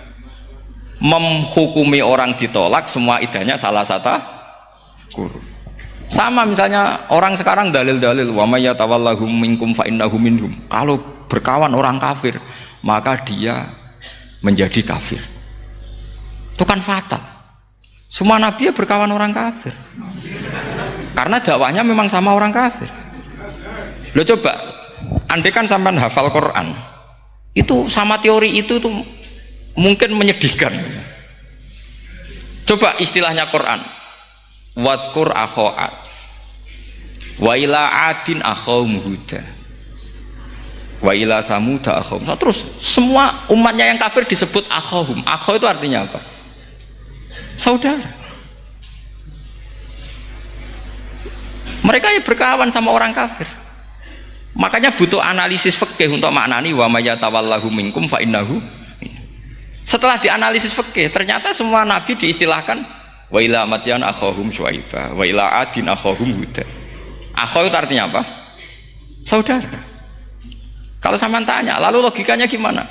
menghukumi orang ditolak semua iddahnya salah satu guru. Sama misalnya orang sekarang dalil-dalil wa may yatawallahum minkum fa innahu minhum. Kalau berkawan orang kafir maka dia menjadi kafir. Itu kan fatal. Semua nabi ya berkawan orang kafir. Karena dakwahnya memang sama orang kafir. Lo coba, andai kan sampean hafal Quran, itu sama teori itu tuh mungkin menyedihkan. Coba istilahnya Quran, wadhkur akho'at, wa ila adin akhawum huda, wa ila samuda akhawum. Terus semua umatnya yang kafir disebut akhawum. Akhaw itu artinya apa? Saudara. Mereka ya berkawan sama orang kafir. Makanya butuh analisis fikih untuk maknani wa may yatawallahu minkum fa innahu. Setelah dianalisis fikih, ternyata semua nabi diistilahkan wa ila madyan akhahum syuaiba, wa ila adin akhahum huda. Akhaw itu artinya apa? Saudara. Kalau sampean tanya, lalu logikanya gimana?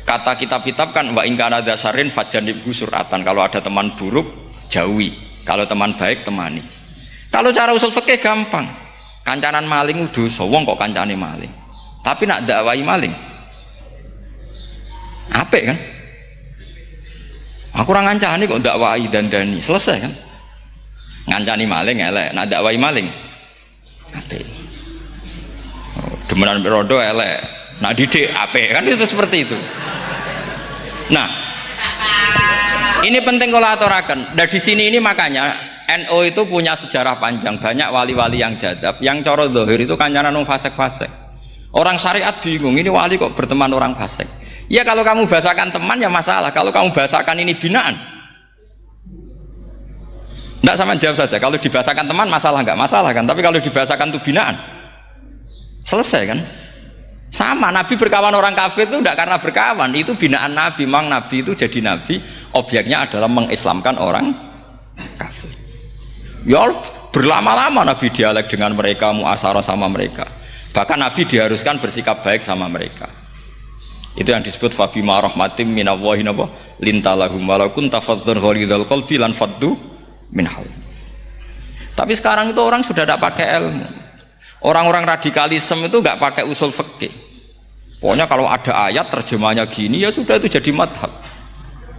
Kata kitab-kitab kan wa in kana dasarin fajanibhu suratan. Kalau ada teman buruk jauhi, kalau teman baik temani. Kalau cara usul fikih gampang. Kancanan maling dosa, wong kok kancane maling. Tapi nak dakwai maling apik kan? Aku ora ngancani kok dakwai dandani, selesai kan? Ngancani maling elek, nak dakwai maling apik. Demenan rondo elek, nak didik apik kan, itu seperti itu. Nah, ini penting kalau aturaken. Dan di sini ini makanya NU itu punya sejarah panjang, banyak wali-wali yang jadab, yang coro zahir itu kancanan wong fasik-fasik. Orang syariat bingung, ini wali kok berteman orang fasik. Ya kalau kamu bahasakan teman ya masalah, kalau kamu bahasakan ini binaan. Enggak, sama jawab saja. Kalau dibahasakan teman masalah enggak? Masalah kan? Tapi kalau dibahasakan itu binaan, selesai kan? Sama, Nabi berkawan orang kafir itu tidak karena berkawan, itu binaan Nabi. Memang Nabi itu jadi Nabi, objeknya adalah mengislamkan orang kafir. Ya berlama-lama Nabi dialek dengan mereka, muasarah sama mereka. Bahkan Nabi diharuskan bersikap baik sama mereka. Itu yang disebut fabima rahmatim minallahi lintalahum walau kunta fadhdhan ghalidhal qalbi lan faddu min hawl. Tapi sekarang itu orang sudah tidak pakai ilmu. Orang-orang radikalisme itu nggak pakai usul fikih. Pokoknya kalau ada ayat terjemahnya gini ya sudah, itu jadi madhab.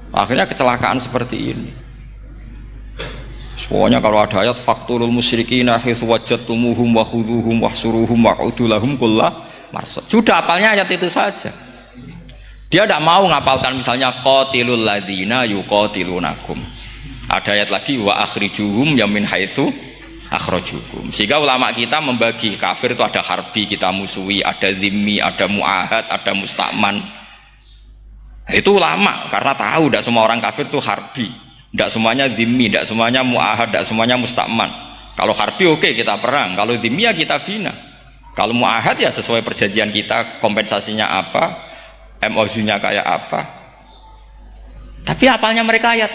Akhirnya kecelakaan seperti ini. Pokoknya kalau ada ayat faqtulul musyrikina haitsu wajadtumuhum wa khudhuhum wahsuruhum wa'udu lahum kulla marsad. Sudah hafalnya ayat itu saja. Dia tidak mau ngapalkan misalnya qatilul ladzina yuqatilunakum. Ada ayat lagi wa akhrijuhum ya min haitsu akhrajukum. Sehingga ulama kita membagi kafir itu ada harbi, kita musuhi, ada zimmi, ada muahad, ada musta'man. Itu ulama karena tahu tidak semua orang kafir itu harbi, tidak semuanya zimmi, tidak semuanya muahad, tidak semuanya musta'man. Kalau harbi oke, kita perang, kalau zimmi ya kita bina. Kalau muahad ya sesuai perjanjian kita, kompensasinya apa, MOU-nya kayak apa. Tapi apalnya mereka ayat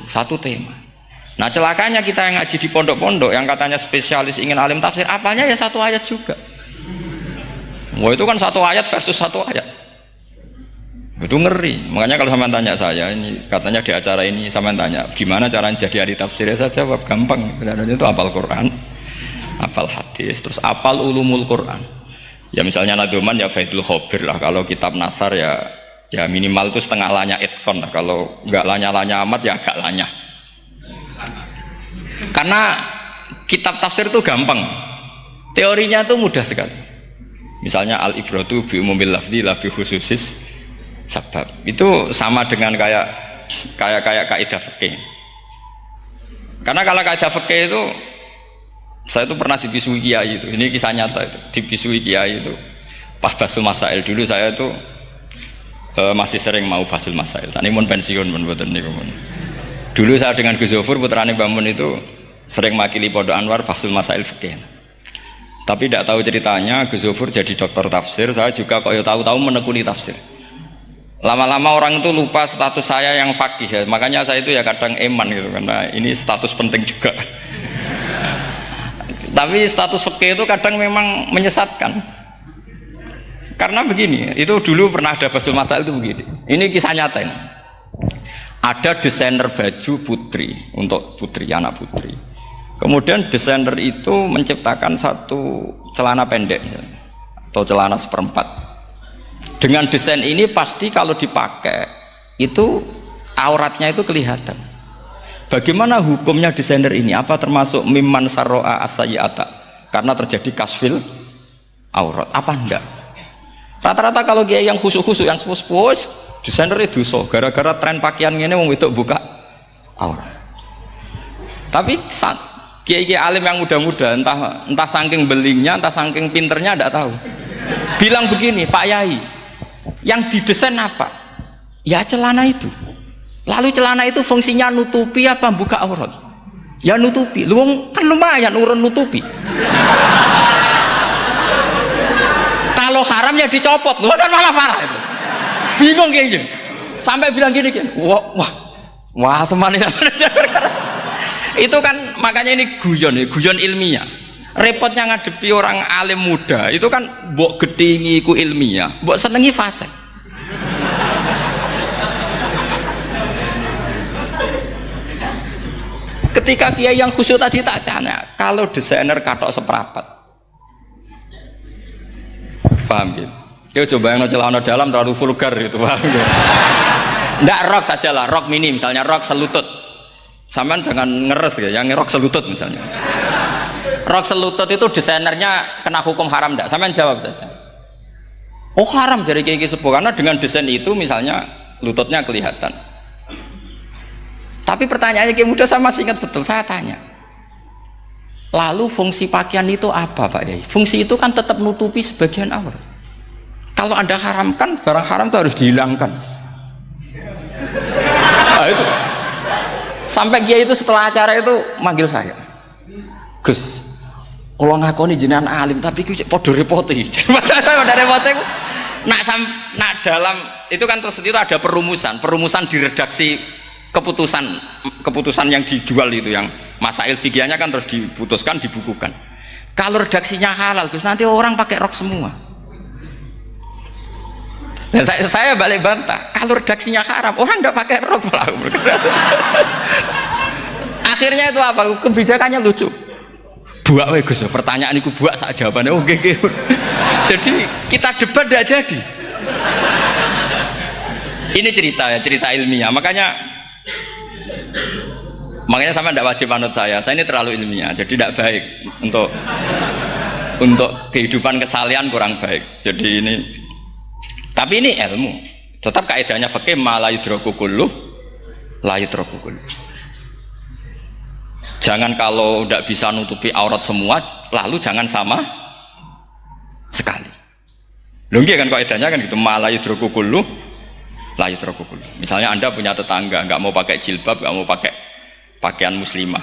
satu tema. Nah celakanya kita yang ngaji di pondok-pondok yang katanya spesialis ingin alim tafsir, apalnya ya satu ayat juga. Wah itu kan satu ayat versus satu ayat, itu ngeri. Makanya kalau sama tanya saya, ini katanya di acara ini sama tanya gimana caranya jadi ahli tafsir, ya saya jawab gampang. Caranya itu hafal Quran, hafal hadis, terus hafal ulumul Quran. Ya misalnya Nadoman ya Faidul Khobir lah, kalau kitab Nasar ya minimal itu setengah lanya itkon lah, kalau nggak lanya amat ya agak lanya. Karena kitab tafsir itu gampang, teorinya itu mudah sekali. Misalnya al-ibratu bi umumil lafzi la bi khususis sabab, itu sama dengan kayak kaidah fikih. Karena kalau kaidah fikih itu saya itu pernah dibisui kiai itu, ini kisah nyata itu, dibisui kiai itu pas basul masail. Dulu saya itu masih sering mau basul masail. Tadi mun pensiun mun boten niku. Dulu saya dengan Gus Zofur putrane Mbah Mun itu sering makili Pondok Anwar basul masail fikih. Tapi tidak tahu ceritanya Gus Zofur jadi dokter tafsir, saya juga kok ya tahu-tahu menekuni tafsir. Lama-lama orang itu lupa status saya yang fakih ya. Makanya saya itu ya kadang eman gitu, karena ini status penting juga. Tapi status fikih itu kadang memang menyesatkan. Karena begini, itu dulu pernah ada basul masail itu begini. Ini kisah nyata ini. Ada desainer baju putri untuk putri, anak putri. Kemudian desainer itu menciptakan satu celana pendek misalnya, atau celana seperempat. Dengan desain ini pasti kalau dipakai itu auratnya itu kelihatan. Bagaimana hukumnya desainer ini? Apa termasuk mimman sarro'a as-sayyi'ata? Karena terjadi kasfil aurat. Apa enggak? Rata-rata kalau kiai yang khusyuk-khusyuk, yang sepuh-sepuh, desainer itu dosa. Gara-gara tren pakaian ini wong wedok buka aurat. Tapi kiai-kiai alim yang muda-muda, entah saking belingnya, entah saking pinternya, tidak tahu. Bilang begini, Pak Yai, yang didesain apa? Ya celana itu. Lalu celana itu fungsinya nutupi apa buka aurat? Ya nutupi. Lu kan lumayan urun nutupi. Kalau haram ya dicopot. Lu kan malah parah itu. Bingung kayak gini. Sampai bilang gini kan. Wah semanis. Itu kan makanya ini guyon ilmiah. Repotnya ngadepi orang alim muda itu kan mbok gedhingi ku ilmiah, mbok senengi fasih. Ketika kiai yang khusyuk tadi tak tanya, kalau desainer katok seperapat, paham gitu? Kau coba yang celana dalam terlalu vulgar itu, paham gitu? Nggak rok sajalah, rok mini misalnya, rok selutut. Sampean jangan ngeres ya, yang rok selutut misalnya. Rok selutut itu desainernya kena hukum haram enggak? Sampean jawab saja. Oh haram jadi kiai sepuh, karena dengan desain itu misalnya lututnya kelihatan. Tapi pertanyaannya kiai muda saya masih ingat betul, saya tanya. Lalu fungsi pakaian itu apa Pak Yai? Fungsi itu kan tetap nutupi sebagian aurat. Kalau Anda haramkan, barang haram itu harus dihilangkan. Nah, itu. Sampai kiai itu setelah acara itu manggil saya. Gus, kalau ngakoni jenengan alim tapi ku podo repoti. Podo repoti ku nak dalam itu kan terus itu ada perumusan di redaksi keputusan yang dijual itu, yang masail fikihnya kan terus diputuskan, dibukukan. Kalau redaksinya halal Gus, nanti orang pakai rok semua. Dan saya balik bantah, kalau redaksinya haram orang nggak pakai rok. Akhirnya itu apa? Kebijakannya lucu. Buak we Gus, pertanyaan itu buak sak jawabannya oke. Jadi kita debat tidak jadi. Ini cerita ilmiah. Makanya sama tidak wajib manut saya ini terlalu ilmiah, jadi tidak baik untuk kehidupan kesalian, kurang baik. Jadi ini, tapi ini ilmu. Tetap kaidahnya fikih ma la yudraku kulluh la yutraku kullu. Jangan kalau tidak bisa nutupi aurat semua, lalu jangan sama sekali. Lho nggih kan kaidahnya kan gitu, ma la yutraku kullu, la yutraku kullu. Misalnya Anda punya tetangga nggak mau pakai jilbab, nggak mau pakai pakaian muslimah,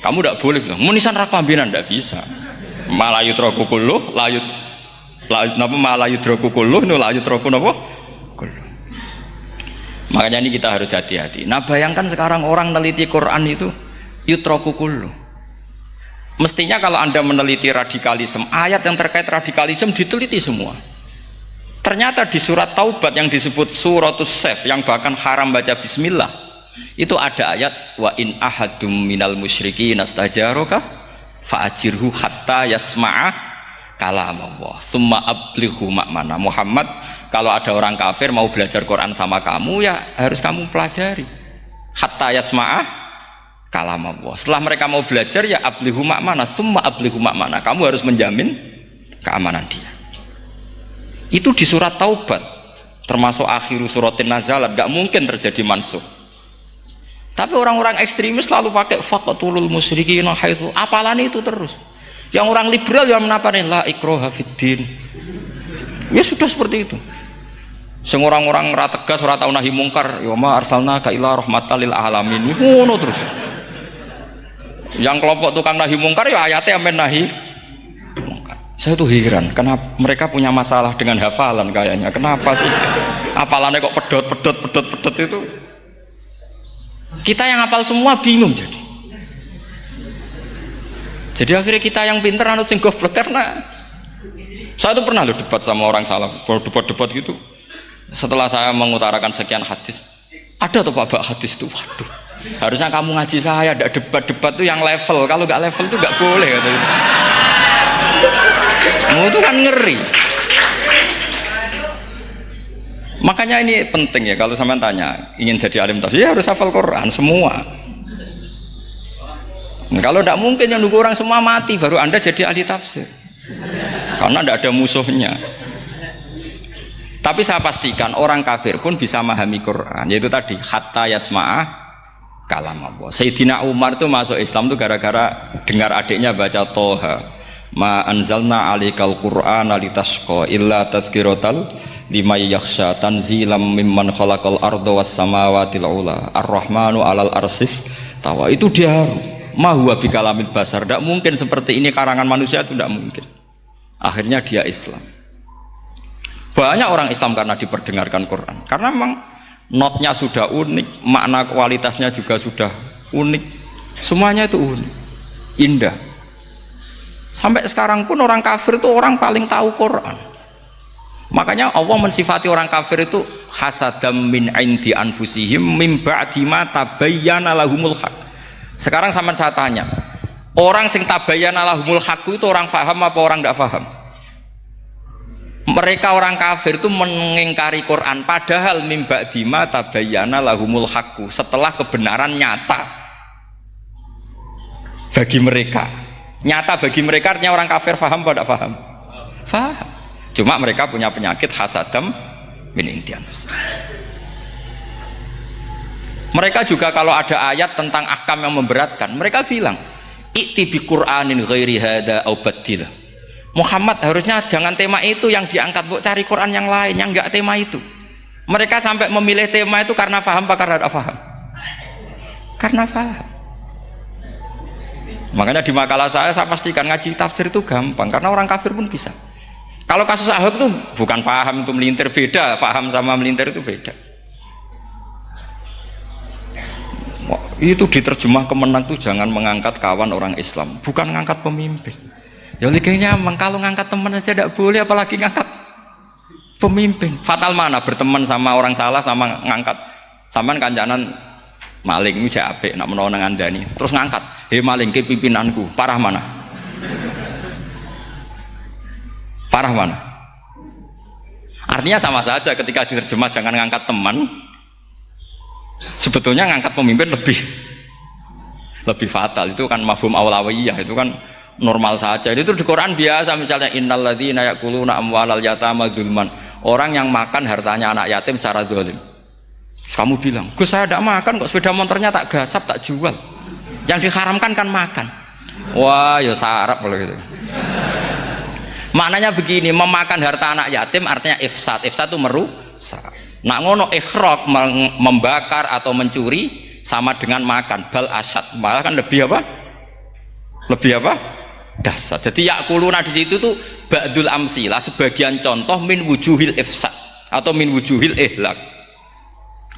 kamu tidak boleh bilang munisan raklambinan, tidak bisa. Ma la yutraku kullu, ma la yutraku kullu, la yutraku napa? Kullu. Makanya ini kita harus hati-hati. Nah bayangkan sekarang orang meneliti Quran itu yutraku kullu. Mestinya kalau Anda meneliti radikalisme, ayat yang terkait radikalisme diteliti semua. Ternyata di surat Taubat yang disebut suratus Saff, yang bahkan haram baca bismillah, itu ada ayat wa in ahadum minal musyrikin nastajaraka fa'ajirhu hatta yasma'a kalam Allah summa ablighu ma'mana. Muhammad, kalau ada orang kafir mau belajar Quran sama kamu, ya harus kamu pelajari hatta yasma'a kalam Allah. Setelah mereka mau belajar, ya ablighu ma'mana, summa ablighu ma'mana, kamu harus menjamin keamanan dia. Itu di surat Taubat, termasuk akhiru suratin nazalat, gak mungkin terjadi mansuh. Tapi orang-orang ekstremis selalu pakai faqatulul musyrikin haitsu, apalan itu terus. Yang orang liberal yang menaparin la ikraha fiddin, ya sudah seperti itu. Sing orang-orang ora tegas, ora tau nahi mungkar, ya ma arsalnaka illa rahmatan lil alamin, ngono terus. Yang kelompok tukang nahi mungkar ya ayatnya amen nahi mungkar. Saya tuh heran, kenapa mereka punya masalah dengan hafalan kayaknya. Kenapa sih hafalannya kok pedot itu? Kita yang hafal semua bingung jadi. Jadi akhirnya kita yang pinter anut sing goblok, karena saya tuh pernah loh debat sama orang salaf, debat gitu. Setelah saya mengutarakan sekian hadis, ada tuh Pak hadis itu, waduh, harusnya kamu ngaji saya, ada debat tuh yang level, kalau nggak level tuh nggak boleh katanya. Itu kan ngeri. Makanya ini penting ya, kalau sampean tanya ingin jadi alim tafsir, ya harus hafal Quran semua. Kalau tidak mungkin yang nunggu orang semua mati baru Anda jadi ahli tafsir, karena tidak ada musuhnya. Tapi saya pastikan orang kafir pun bisa memahami Quran, yaitu tadi hatta yasma'ah kalam Allah. Sayyidina Umar itu masuk Islam itu gara-gara dengar adiknya baca Toha, ma anzalna alikal Qur'ana litashqa illa tadhkiratal liman yakhsha tanzilam mimman khalaqal arda was samawati ula ar-rahmanu alal arsis tawa. Itu dia ma huwa bikalamil basar, tidak mungkin seperti ini karangan manusia, itu tidak mungkin. Akhirnya dia Islam. Banyak orang Islam karena diperdengarkan Quran, karena memang notnya sudah unik, makna kualitasnya juga sudah unik, semuanya itu unik, indah. Sampai sekarang pun orang kafir itu orang paling tahu Quran. Makanya Allah mensifati orang kafir itu hasadam min indi anfusihim mim ba'di ma tabayyana lahumul haq. Sekarang sama saya tanya, orang sing tabayyana lahumul haq itu orang paham apa orang tidak paham? Mereka orang kafir itu mengingkari Quran, padahal mim ba'di ma tabayyana lahumul haq, setelah kebenaran nyata bagi mereka. Nyata bagi mereka artinya orang kafir paham apa tidak paham? Paham. Cuma mereka punya penyakit hasadam min indi anfusihim. Mereka juga kalau ada ayat tentang ahkam yang memberatkan, mereka bilang i'ti bi Qur'anin ghairi hada au badil. Muhammad harusnya jangan tema itu yang diangkat, bu, cari Quran yang lain yang enggak tema itu. Mereka sampai memilih tema itu karena paham apa karena tidak paham? Karena paham. Makanya di makalah saya pastikan ngaji tafsir itu gampang, karena orang kafir pun bisa. Kalau kasus Ahok itu bukan paham itu melintir, beda. Paham sama melintir itu beda. Itu diterjemah kemenang tuh jangan mengangkat kawan orang Islam, bukan ngangkat pemimpin. Ya likanya emang kalau ngangkat teman saja tidak boleh, apalagi ngangkat pemimpin. Fatal mana berteman sama orang salah sama ngangkat. Saman kancanan maling itu apik nak menawa nang andani. Terus ngangkat, "Hei maling ke pimpinanku." Parah mana? Parah mana? Artinya sama saja ketika diterjemah jangan ngangkat teman. Sebetulnya ngangkat pemimpin lebih fatal. Itu kan mafhum awlawiyah, itu kan normal saja. Itu di Quran biasa, misalnya innalladzina ya'kuluna amwalal yatama dzulman, orang yang makan hartanya anak yatim secara zalim. Kamu bilang, Gus saya tidak makan kok, sepeda motornya tak gasap, tak jual. Yang diharamkan kan makan. Wah, ya sarap kalau gitu. Maknanya begini, memakan harta anak yatim artinya ifsad. Ifsad itu merusak. Nak ngono ikhraq, membakar atau mencuri sama dengan makan, bal asyad. Malah kan lebih apa? Lebih apa? Dasar. Jadi yakuluna di situ tuh ba'dul amsilah, sebagian contoh min wujuhil ifsad atau min wujuhil ihlak.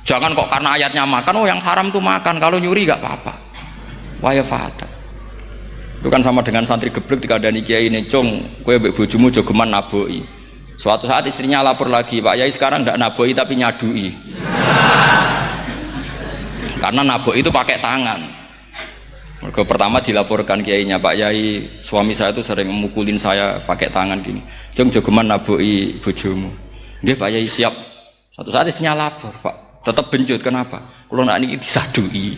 Jangan kok karena ayatnya makan, oh yang haram tuh makan, kalau nyuri gak apa-apa. Waya fatat. Itu kan sama dengan santri geblek dikandani kiai ini, "Cung, kowe mbek bojomu jogeman naboi." Suatu saat istrinya lapor lagi, "Pak Yai sekarang ndak naboi tapi nyadui." Karena naboi itu pakai tangan. Mereka pertama dilaporkan kiainya, "Pak Yai, suami saya itu sering memukulin saya pakai tangan gini. Cung jogeman naboi bojomu." "Nggih Pak Yai, siap." Suatu saat istrinya lapor, "Pak, tetap benjut, kenapa? Kalau nak niki disadui."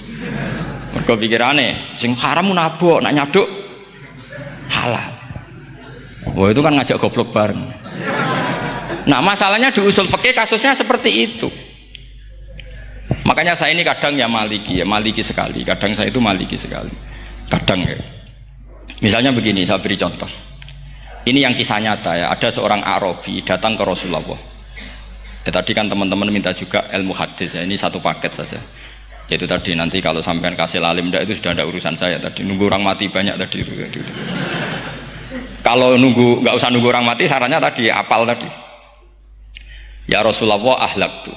Mereka pikirannya, sing haram nabok, nak nyaduk halal. Wah itu kan ngajak goblok bareng. Nah masalahnya di usul fikih kasusnya seperti itu. Makanya saya ini kadang ya maliki sekali. Kadang saya itu maliki sekali. Kadang ya. Misalnya begini, saya beri contoh. Ini yang kisah nyata ya. Ada seorang Arabi datang ke Rasulullah. Ya, tadi kan teman-teman minta juga ilmu hadis ya. Ini satu paket saja. Yaitu tadi nanti kalau sampean kasih lalim itu sudah ada urusan saya tadi. Nunggu orang mati banyak tadi. Kalau nggak usah nunggu orang mati, sarannya tadi apal tadi. Ya Rasulullah ahlak tuh.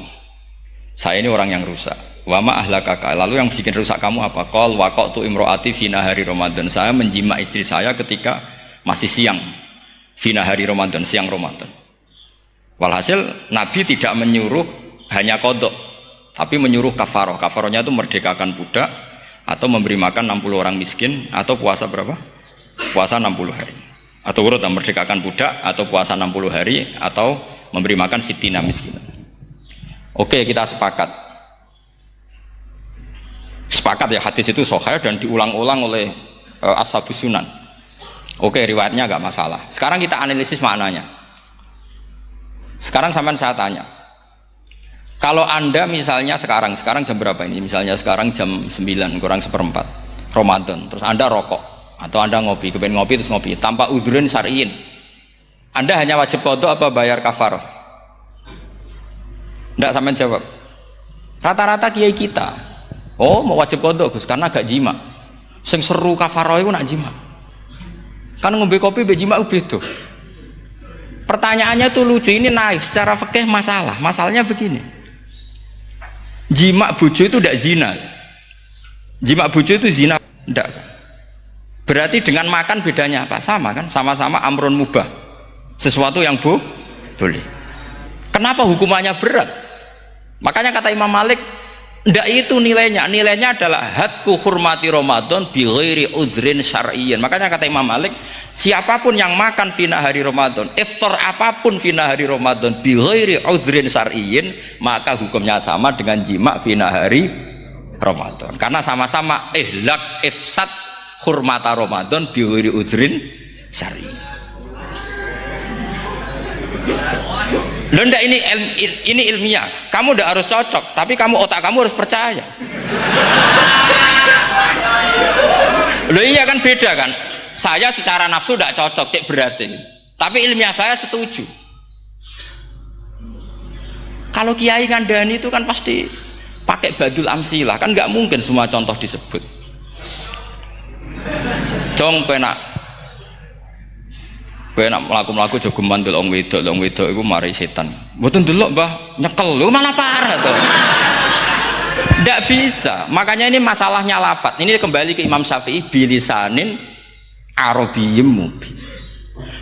Saya ini orang yang rusak. Wama ahlakaka. Lalu yang bikin rusak kamu apa? Qol waqatu imroati fi nahari Ramadan. Saya menjima istri saya ketika masih siang. Fi nahari Ramadan, siang Ramadan. Walhasil Nabi tidak menyuruh hanya kodok, tapi menyuruh kafaroh. Kafarohnya itu merdekakan budak atau memberi makan 60 orang miskin atau puasa berapa? Puasa 60 hari. Atau urut merdekakan budak atau puasa 60 hari atau memberi makan sitina miskin. Oke, kita sepakat. Sepakat ya, hadis itu sahih dan diulang-ulang oleh ashabus sunan. Oke, riwayatnya enggak masalah. Sekarang kita analisis maknanya. Sekarang sampean saya tanya. Kalau Anda misalnya sekarang jam berapa ini? Misalnya sekarang jam 9 kurang seperempat Ramadan, terus Anda rokok atau Anda ngopi, kepengen ngopi terus ngopi tanpa udhrin syar'iin. Anda hanya wajib qadha apa bayar kafarah? Enggak, sampean jawab. Rata-rata kiai kita, oh mau wajib qadha Gus karena gak jima. Sing seru kafarah itu nak jima. Kan ngombe kopi be jima beda. Pertanyaannya tuh lucu, ini naif secara fikih masalahnya begini. Jima bojo itu tidak zina. Jima bojo itu zina tidak. Berarti dengan makan bedanya apa? Sama kan? Sama-sama amrun mubah. Sesuatu yang boleh. Kenapa hukumannya berat? Makanya kata Imam Malik, ndak itu nilainya. Nilainya adalah hadku hurmati Ramadan bi ghairi udhrin syar'iyyin. Makanya kata Imam Malik, siapapun yang makan fina hari Ramadan, iftar apapun fina hari Ramadan bi ghairi udhrin syar'iyyin, maka hukumnya sama dengan jima fina hari Ramadan. Karena sama-sama ihlak ifsad hurmata Ramadan bi ghairi udhrin syar'iyyin. Loh enggak, ini ilmiah. Kamu udah harus cocok, tapi otak kamu harus percaya. Loh iya kan beda kan? Saya secara nafsu tidak cocok, cek berarti. Tapi ilmiah saya setuju. Kalau kiai ngandani itu kan pasti pakai badul amsilah, kan nggak mungkin semua contoh disebut. Jong penak melaku jogeman delok wong wedok iku mari setan. Mboten delok Mbah, nyekel lho malah parah to. Ndak bisa. Makanya ini masalahnya lafat. Ini kembali ke Imam Syafi'i bilisanin arabiyyim mubin.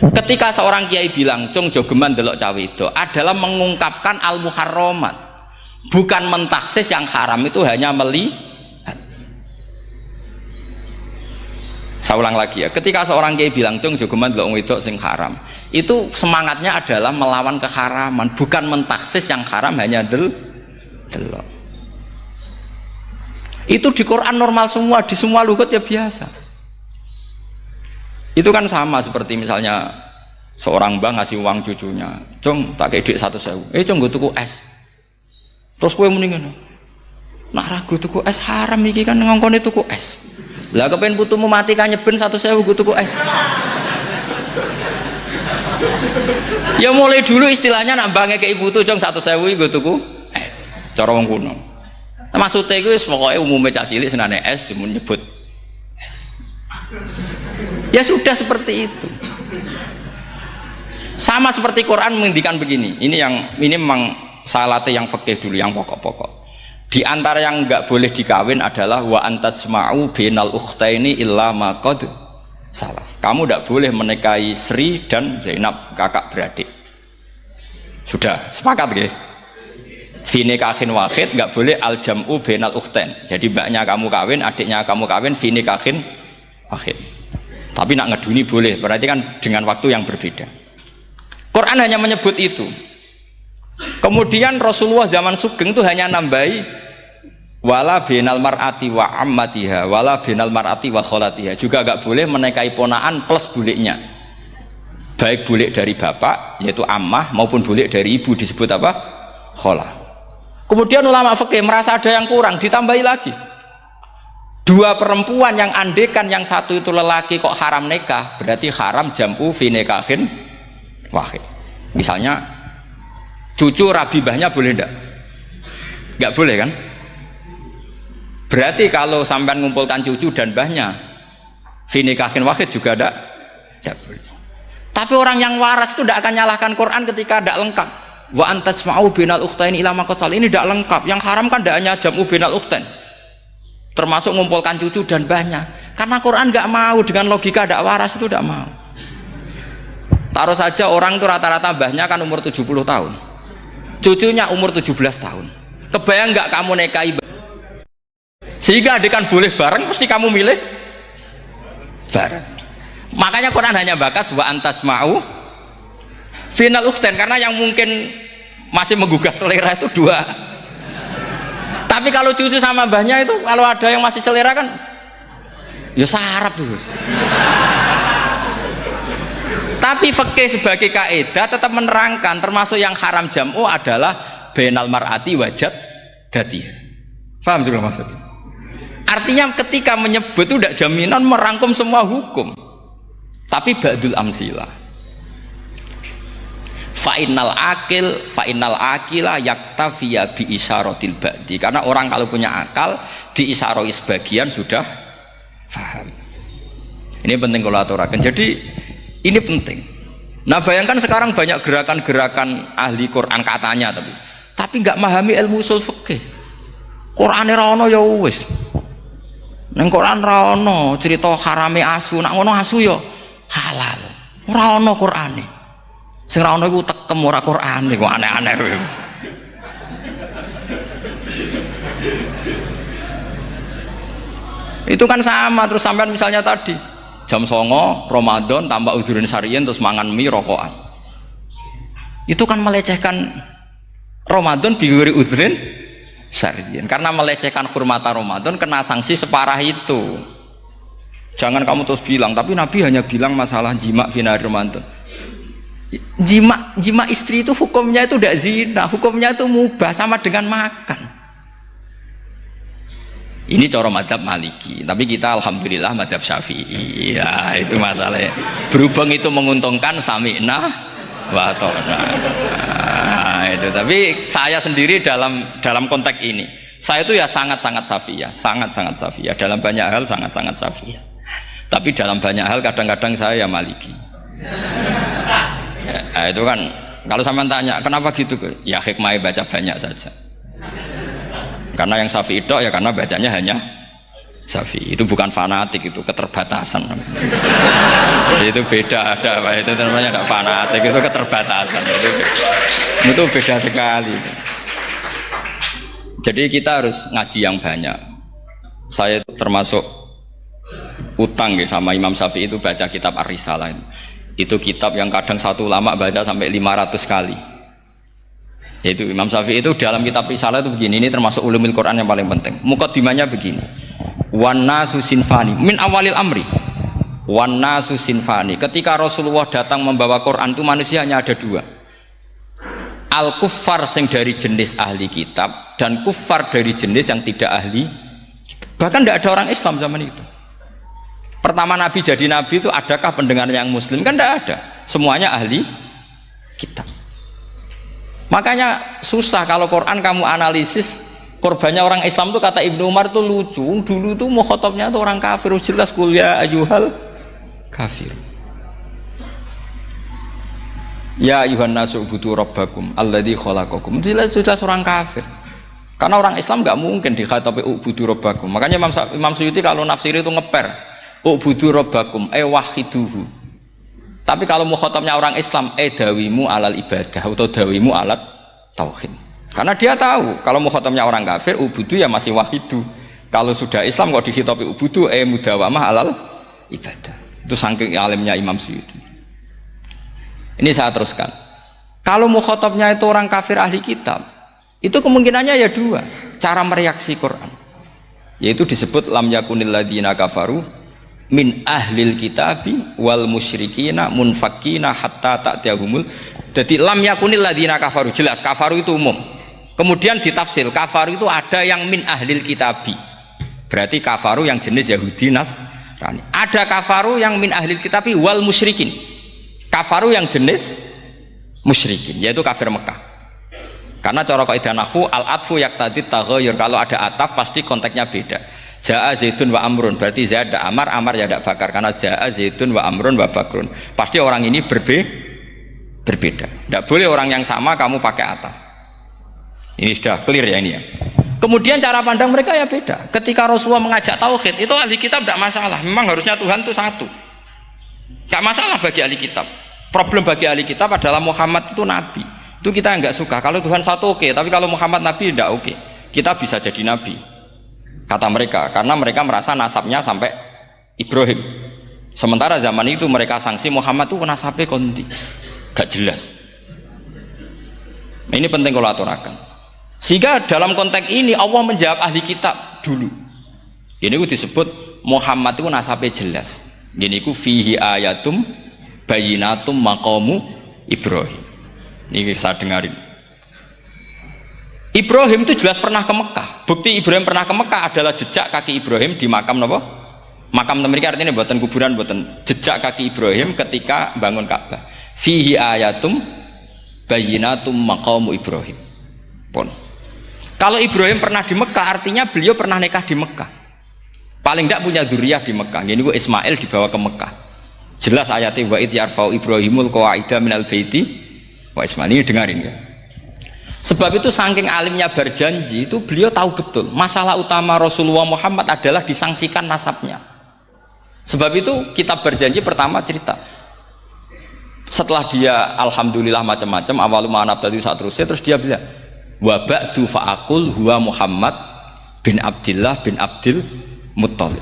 Ketika seorang kiai bilang cung jogeman delok cah wedok adalah mengungkapkan al-muharramat. Bukan mentaksis yang haram itu hanya melihat. Saya ulang lagi ya, ketika seorang kiai bilang cung jogeman delok wedok sing haram, itu semangatnya adalah melawan keharaman, bukan mentaksis yang haram hanya delok. Itu di Quran normal semua, di semua lugat ya biasa. Itu kan sama seperti misalnya seorang mbah ngasih uang cucunya, cung tak kayak duit 100.000, cung gue tuku es, terus kue mendingan Nak ragu tuku es haram iki kan ngongkone tuku es. Lah kepen putumu mati kan nyeben 1.000 gue tuku es. Ya mulai dulu istilahnya nak bange ke ibu tuh jong 1.000 gue tuku es. Cara wong kuno. Nah, maksudnya gue pokoknya umumnya cah cilik senane es cuma nyebut. Ya sudah seperti itu. Sama seperti Quran menghentikan begini. Ini memang salate yang fikih dulu yang pokok-pokok. Di antara yang enggak boleh dikawin adalah wa antasma'u bainal ukhtaini illa ma qad salaf. Kamu enggak boleh menikahi Sri dan Zainab kakak beradik. Sudah sepakat nggih? Fi nikahin wahid enggak boleh al jam'u bainal ukhtain. Jadi mbaknya kamu kawin, adiknya kamu kawin fi nikahin wahid. Tapi nak ngeduni boleh, berarti kan dengan waktu yang berbeda. Quran hanya menyebut itu. Kemudian Rasulullah zaman Sugeng itu hanya nambahi wala binal mar'ati wa ammatiha wala binal mar'ati wa kholatiha, juga agak boleh menikahi ponaan plus buliknya, baik bulik dari bapak yaitu ammah maupun bulik dari ibu disebut apa? Kholah. Kemudian ulama fikih merasa ada yang kurang, ditambahi lagi dua perempuan yang andekan yang satu itu lelaki kok haram nikah, berarti haram jam'u fi nikahin wahid. Misalnya cucu rabibahnya boleh enggak? Enggak boleh kan? Berarti kalau sampai mengumpulkan cucu dan mbahnya fi nikahin wahid juga enggak boleh. Tapi orang yang waras itu tidak akan nyalahkan Quran ketika tidak lengkap. Wa antasma'u bainal ukhtain ila ma qad sal, ini tidak lengkap. Yang haram kan tidak hanya jam'u bainal ukhtain, termasuk mengumpulkan cucu dan mbahnya. Karena Quran enggak mau dengan logika tidak waras itu, tidak mau. Taruh saja orang itu rata-rata mbahnya kan umur 70 tahun, cucunya umur 17 tahun. Kebayang nggak kamu nikahi sehingga adik kan boleh bareng, pasti kamu milih bareng. Makanya Quran hanya bakas wa antasma'u final ukhtain, karena yang mungkin masih menggugah selera itu dua. Tapi kalau cucu sama mbahnya itu, kalau ada yang masih selera kan ya sarap tuh. Tapi fikih sebagai kaidah tetap menerangkan termasuk yang haram jam'u adalah bainal mar'ati wajad dati. Paham juga maksudnya? Artinya ketika menyebut itu tidak jaminan merangkum semua hukum, tapi ba'dul amsilah. Fa'innal akila yaktafiya bi isyaratil ba'di, karena orang kalau punya akal diisyarai sebagian sudah paham. Ini penting kalau aturakan. Jadi ini penting. Nah bayangkan sekarang banyak gerakan-gerakan ahli Quran katanya, tapi nggak memahami ilmu usul fikih. Quran ora ono ya wis. Neng Quran ora ono cerita harame asu, nak ngono asu ya halal. Ora ono Qurane. Sing ora ono iku tekem ora Qurane, kok aneh-aneh kowe. Itu kan sama terus sampean misalnya tadi jam 09.00 Ramadan tambah udhurin syariyin terus mangan mie rokokan, itu kan melecehkan Ramadan biguri udhurin syariyin, karena melecehkan hurmata Ramadan kena sanksi separah itu. Jangan kamu terus bilang tapi Nabi hanya bilang masalah jima fi nahar Ramadan. Jima istri itu hukumnya itu tidak zina, hukumnya itu mubah sama dengan makan. Ini cara madhab Maliki, tapi kita alhamdulillah madhab Syafi'i. Ya itu masalahnya. Berhubung itu menguntungkan sami'na wa ta'na. Nah, itu. Tapi saya sendiri dalam konteks ini, saya itu ya sangat-sangat Syafi'iyah, sangat-sangat Syafi'iyah. Dalam banyak hal sangat-sangat Syafi'iyah. Tapi dalam banyak hal kadang-kadang saya ya Maliki. Ya, itu kan kalau sampean tanya kenapa gitu, ya hikmahnya baca banyak saja. Karena yang Syafi'i itu ya karena bacanya hanya Syafi'i, itu bukan fanatik, itu keterbatasan. Jadi itu beda, ada apa itu namanya, ada fanatik, itu keterbatasan, itu beda sekali. Jadi kita harus ngaji yang banyak. Saya itu termasuk utang ya sama Imam Syafi'i itu baca kitab Ar-Risalah. Itu kitab yang kadang satu ulama baca sampai 500 kali. Yaitu Imam Syafi'i itu dalam kitab Risalah itu begini, ini termasuk ulumul Quran yang paling penting. Muqaddimahnya begini, wan nasu sinfani min awalil amri, wan nasu sinfani. Ketika Rasulullah datang membawa Quran itu manusia hanya ada dua. al-kuffar sing dari jenis ahli kitab dan kuffar dari jenis yang tidak ahli kitab. Bahkan tidak ada orang Islam zaman itu. Pertama Nabi jadi Nabi itu adakah pendengar yang Muslim? Kan tidak ada, semuanya ahli kitab. Makanya susah kalau Quran kamu analisis korbannya orang Islam tuh, kata Ibnu Umar tuh lucu. Dulu tuh mukhatabnya tuh orang kafir, jelas kuliah ayyuhal kafir. Ya ayuhan nasu ubudu rabbakum alladzi khalaqakum. Jelas orang kafir. Karena orang Islam nggak mungkin dikhatabi ubudu rabbakum. Makanya Imam Suyuti kalau nafsir itu ngeper ubudu rabbakum wahiduhu. Tapi kalau mukhatabnya orang Islam dawimu alal ibadah atau dawimu alat tauhid. Karena dia tahu kalau mukhatabnya orang kafir ubudu ya masih wahidu. Kalau sudah Islam kok dikhitabi ubudu mudawamah alal ibadah. Itu saking alimnya Imam Suyuti. Ini saya teruskan. Kalau mukhatabnya itu orang kafir ahli kitab, itu kemungkinannya ya dua cara mereaksi Quran. Yaitu disebut lam yakunil ladzina kafaru min ahlil kitabi wal musyrikina munfakina hatta ta'tiyahumul. Jadi lam yakunil ladzina kafaru, jelas kafaru itu umum. Kemudian ditafsir kafaru itu ada yang min ahlil kitabi, berarti kafaru yang jenis Yahudi Nasrani. Ada kafaru yang min ahlil kitabi wal musyrikin, kafaru yang jenis musyrikin, yaitu kafir Mekah. Karena cara kaidah nahwu al-atfu yaqtadi taghayyur, kalau ada ataf pasti konteksnya beda. Ja'a Zaidun wa Amrun, berarti Zaid ada Amar, Amar ya ada Bakar. Karena Ja'a Zaidun wa Amrun wa Bakrun, pasti orang ini berbeda. Tidak boleh orang yang sama kamu pakai ataf. Ini sudah clear ya ini ya. Kemudian cara pandang mereka ya beda. Ketika Rasulullah mengajak tauhid, itu ahli kitab tidak masalah. Memang harusnya Tuhan itu satu. Tidak masalah bagi ahli kitab. Problem bagi ahli kitab adalah Muhammad itu nabi. Itu kita nggak suka. Kalau Tuhan satu oke, tapi kalau Muhammad nabi tidak oke. Kita bisa jadi nabi, kata mereka, karena mereka merasa nasabnya sampai Ibrahim. Sementara zaman itu mereka sanksi Muhammad itu nasabnya konti, gak jelas. Ini penting kalau aturakan. Sehingga dalam konteks ini Allah menjawab ahli kitab dulu. Ini itu disebut Muhammad itu nasabnya jelas. Ini itu fihi ayatum bayinatum maqamu Ibrahim. Ini saya dengarin. Ibrahim itu jelas pernah ke Mekah. Bukti Ibrahim pernah ke Mekah adalah jejak kaki Ibrahim di makam apa? Makam mereka, artinya buatan kuburan, buatan jejak kaki Ibrahim ketika bangun Ka'bah. Fihi ayatum bayinatum maqamu Ibrahim. Pun. Kalau Ibrahim pernah di Mekah, artinya beliau pernah nikah di Mekah. Paling tidak punya dzurriyyah di Mekah. Jadi Ismail dibawa ke Mekah. Jelas ayatnya wa id yarfa'u Ibrahimul qawaida minal baiti wa Ismail. Ini dengarin ya. Sebab itu saking alimnya berjanji itu beliau tahu betul masalah utama Rasulullah Muhammad adalah disangsikan nasabnya. Sebab itu kitab berjanji pertama cerita. Setelah dia alhamdulillah macam-macam awalu ma'anab tadi saat terus dia bilang wa ba'du fa'akul huwa Muhammad bin Abdillah bin Abdil Muttalib.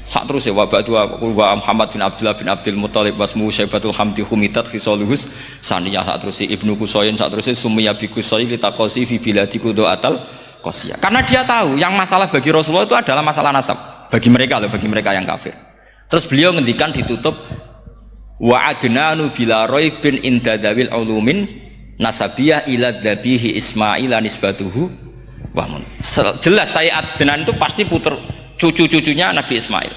Saat terus ya wa ba'du wa Muhammad bin Abdillah bin Abdil Muttalib wasmu syaibatul hamdi humitat fisoluhus saniyah. Saat terus Ibnu Kusoyin, saat terus Sumiyah bi Kusoyin litaqosi fi biladi kudoatal qosiyah. Karena dia tahu yang masalah bagi Rasulullah itu adalah masalah nasab bagi mereka loh, bagi mereka yang kafir. Terus beliau ngendikan ditutup wa adnanu bila raibin indadawil ulumin nasabiyah ila dhabihi Ismaila nisbatuhu wamun. Jelas saya Adnan itu pasti puter cucu-cucunya Nabi Ismail.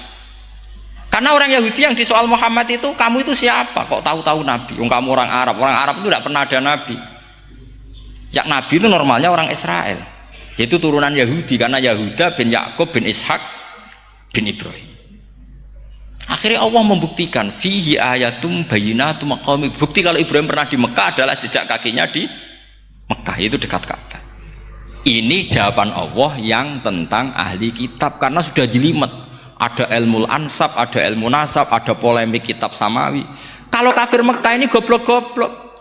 Karena orang Yahudi yang disoal Muhammad itu, kamu itu siapa? Kok tahu-tahu Nabi? Kamu orang Arab. Orang Arab itu tidak pernah ada Nabi. Yang Nabi itu normalnya orang Israel, yaitu turunan Yahudi, karena Yahuda bin Yakub bin Ishak bin Ibrahim. Akhirnya Allah membuktikan fihi ayatum bayinatum maqami. Bukti kalau Ibrahim pernah di Mekah adalah jejak kakinya di Mekah, itu dekat Ka'bah. Ini jawaban Allah yang tentang ahli kitab, karena sudah jelimet. Ada ilmu ansab, ada ilmu nasab, ada polemik kitab samawi. Kalau kafir Mekah ini goblok-goblok.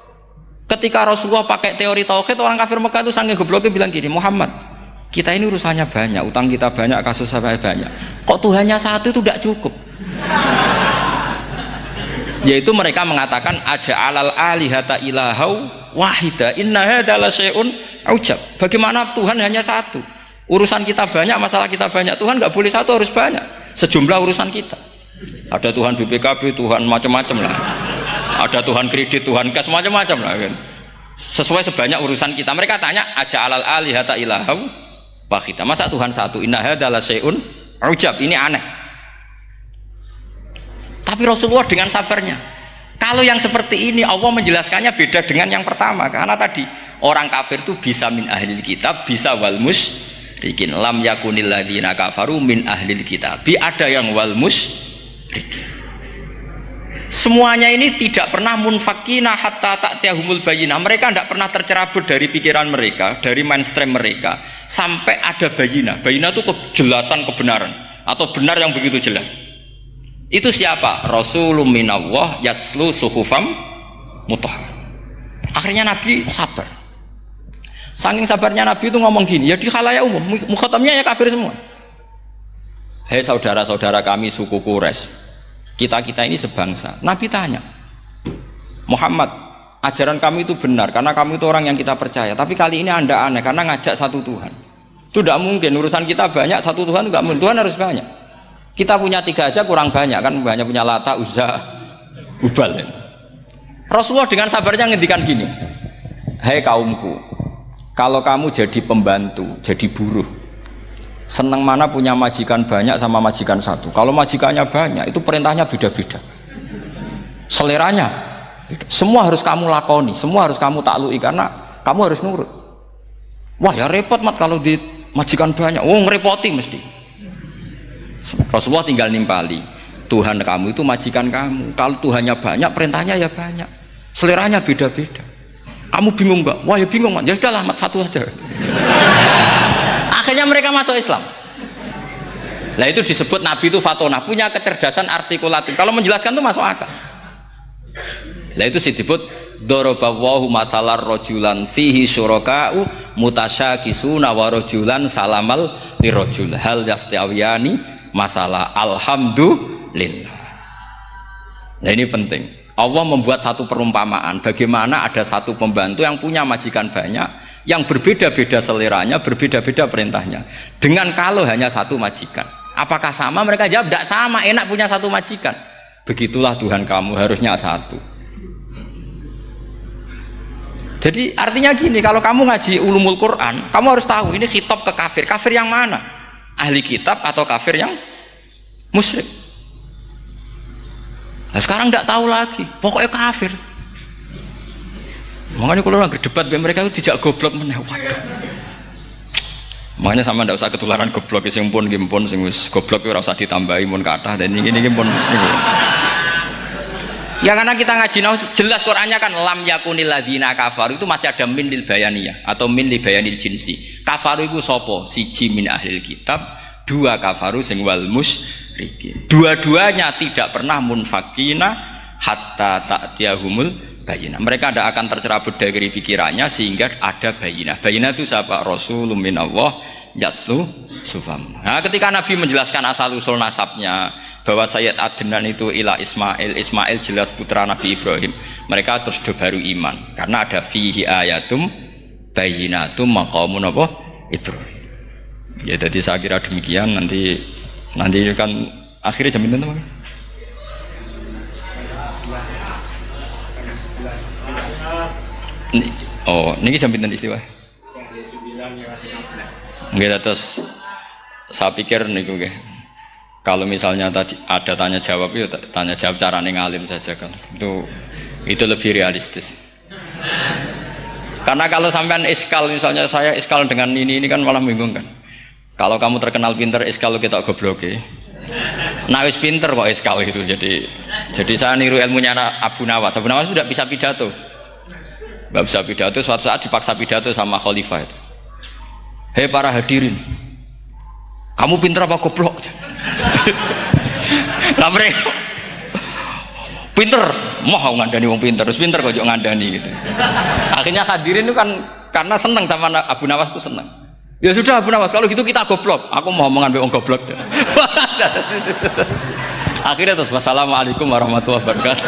Ketika Rasulullah pakai teori tauhid, orang kafir Mekah itu sangat gobloknya bilang gini, Muhammad, kita ini urusannya banyak, utang kita banyak, kasus saya banyak. Kok Tuhannya satu itu tidak cukup? Yaitu mereka mengatakan aja'alal alihata ilahau wahida inna hadza la syai'un ujab. Bagaimana Tuhan hanya satu? Urusan kita banyak, masalah kita banyak. Tuhan nggak boleh satu, harus banyak. Sejumlah urusan kita. Ada Tuhan BPKB, Tuhan macam-macam lah. Ada Tuhan kredit, Tuhan kas, macam-macam lah kan. sesuai sebanyak urusan kita. Mereka tanya aja alal alihata ilahau wahida, masa Tuhan satu, inna hadza la syai'un ujab, ini aneh. Tapi Rasulullah dengan sabarnya, kalau yang seperti ini Allah menjelaskannya beda dengan yang pertama, karena tadi orang kafir itu bisa min ahlil kitab, bisa wal musyrikin. Lam yakunil ladzina kafaru min ahlil kitab, ada yang wal musyrikin. Semuanya ini tidak pernah munfakina hatta ta'tiyahumul bayyinah. Mereka tidak pernah tercerabut dari pikiran mereka, dari mainstream mereka, sampai ada bayyinah. Bayyinah itu kejelasan kebenaran atau benar yang begitu jelas. Itu siapa? Rasulun minallah yatslu suhufam mutahhar. Akhirnya Nabi sabar. Saking sabarnya Nabi itu ngomong gini, ya di khalayak umum, mukhatamnya ya kafir semua. Hei saudara-saudara kami suku Quraisy, kita ini sebangsa. Nabi tanya, Muhammad, ajaran kami itu benar karena kami itu orang yang kita percaya, tapi kali ini anda aneh karena ngajak satu Tuhan. Itu tidak mungkin, urusan kita banyak, satu Tuhan juga mungkin, Tuhan harus banyak. Kita punya 3 aja kurang banyak kan, banyak punya Lata, Uzza, Hubal. Rasulullah dengan sabarnya ngendikan gini, hei kaumku, kalau kamu jadi pembantu, jadi buruh, senang mana punya majikan banyak sama majikan satu. Kalau majikannya banyak, itu perintahnya beda-beda, seleranya beda. Semua harus kamu lakoni, semua harus kamu taklui karena kamu harus nurut. Wah ya repot mat kalau di majikan banyak, ngerepoti mesti. Rasulullah tinggal nimpali, Tuhan kamu itu majikan kamu, kalau Tuhannya banyak, perintahnya ya banyak, seleranya beda-beda. Kamu bingung nggak? Wah ya bingung mat, ya udahlah mat satu aja. Akhirnya mereka masuk Islam. Nah itu disebut Nabi itu fatona, punya kecerdasan artikulatif. Kalau menjelaskan itu masuk akal. Nah itu disebut dorobawahu matalar rojulan fihi syuraka'u mutasyakisuna wa rojulan salamal lirojul hal yastiawiyani masalah alhamdulillah. Nah ini penting. Allah membuat satu perumpamaan bagaimana ada satu pembantu yang punya majikan banyak, yang berbeda-beda seleranya, berbeda-beda perintahnya, dengan kalau hanya satu majikan. Apakah sama? Mereka jawab tidak sama, enak punya satu majikan. Begitulah Tuhan kamu, harusnya satu. Jadi artinya gini, kalau kamu ngaji ulumul Quran, kamu harus tahu ini khitab ke kafir. Kafir yang mana? Ahli kitab atau kafir yang musyrik? Nah, sekarang tidak tahu lagi, pokoknya kafir. Makanya kalau orang berdebat mereka itu tidak goblok meneh. Waduh. Makanya sama tidak usah ketularan goblok, sing pun gimpun sing wis goblok ora usah ditambahi mun kathah dan ini pun. Ya karena kita ngaji jelas Qur'annya kan lam yakunil ladzina kafaru, itu masih ada min lil bayaniyah atau min li bayanil jinsi. Kafaru itu sapa? Siji min ahlil kitab, 2 kafaru sing wal musyrikin. Dua-duanya tidak pernah munfakina hatta ta'tiyahumul bayinah. Mereka tidak akan tercerabut dari pikirannya sehingga ada bayinah. Bayinah itu siapa? Rasulun minallah yatslu sufam. Nah, ketika Nabi menjelaskan asal usul nasabnya bahwa Sayyid Adnan itu ila Ismail, Ismail jelas putra Nabi Ibrahim, mereka terus baru iman karena ada fihi ayatum bayyinatum maqamun apa Ibrahim. Ya jadi saya kira demikian, nanti kan akhirnya jam pinten teman. Oh, ini jam pinten istiwa. Nggih, terus saya pikir niku nggih. Kalau misalnya tadi ada tanya jawab, ya tanya jawab carane ngalim saja kan. Itu lebih realistis. Karena kalau sampean iskal, misalnya saya iskal dengan ini kan malah membingungkan. Kalau kamu terkenal pinter, iskal kita gobloke. Nah wis pinter kok iskal itu. Jadi saya niru ilmunya Abu Nawas. Abu Nawas sudah bisa pidato. Nggak bisa pidato, suatu saat dipaksa pidato sama khalifah itu. Hei para hadirin, kamu pinter apa goblok? Lah mereka pinter, mau ngandani wong pinter, terus pinter kok ngandani gitu. Akhirnya hadirin itu kan karena seneng sama Abu Nawas itu seneng. Ya sudah Abu Nawas, kalau gitu kita goblok. Aku mau ngambil wong goblok. Akhirnya terus wassalamualaikum warahmatullahi wabarakatuh.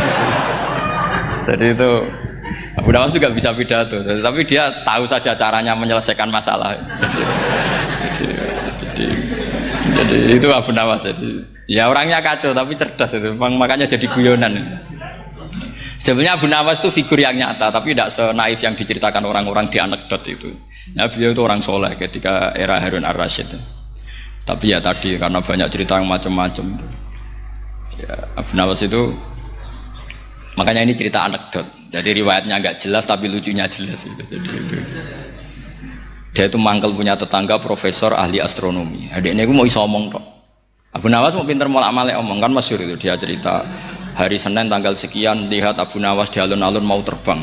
Jadi itu Abu Nawas juga bisa pidato, tapi dia tahu saja caranya menyelesaikan masalah. Jadi itu Abu Nawas. Jadi ya orangnya kacau tapi cerdas itu, makanya jadi guyonan. Sebenarnya Abu Nawas itu figur yang nyata, tapi tidak senaif yang diceritakan orang-orang di anekdot itu. Nah, beliau itu orang soleh ketika era Harun ar-Rasyid. Tapi ya tadi karena banyak cerita yang macam-macam. Ya, Abu Nawas itu, makanya ini cerita anekdot. Jadi riwayatnya agak jelas, tapi lucunya jelas. Jadi itu. Dia itu mangkel punya tetangga profesor ahli astronomi. Adiknya itu mau iso omong kok. Abu Nawas mau pinter molak-malik omong kan masyhur itu, dia cerita hari Senin tanggal sekian lihat Abu Nawas di alun-alun mau terbang.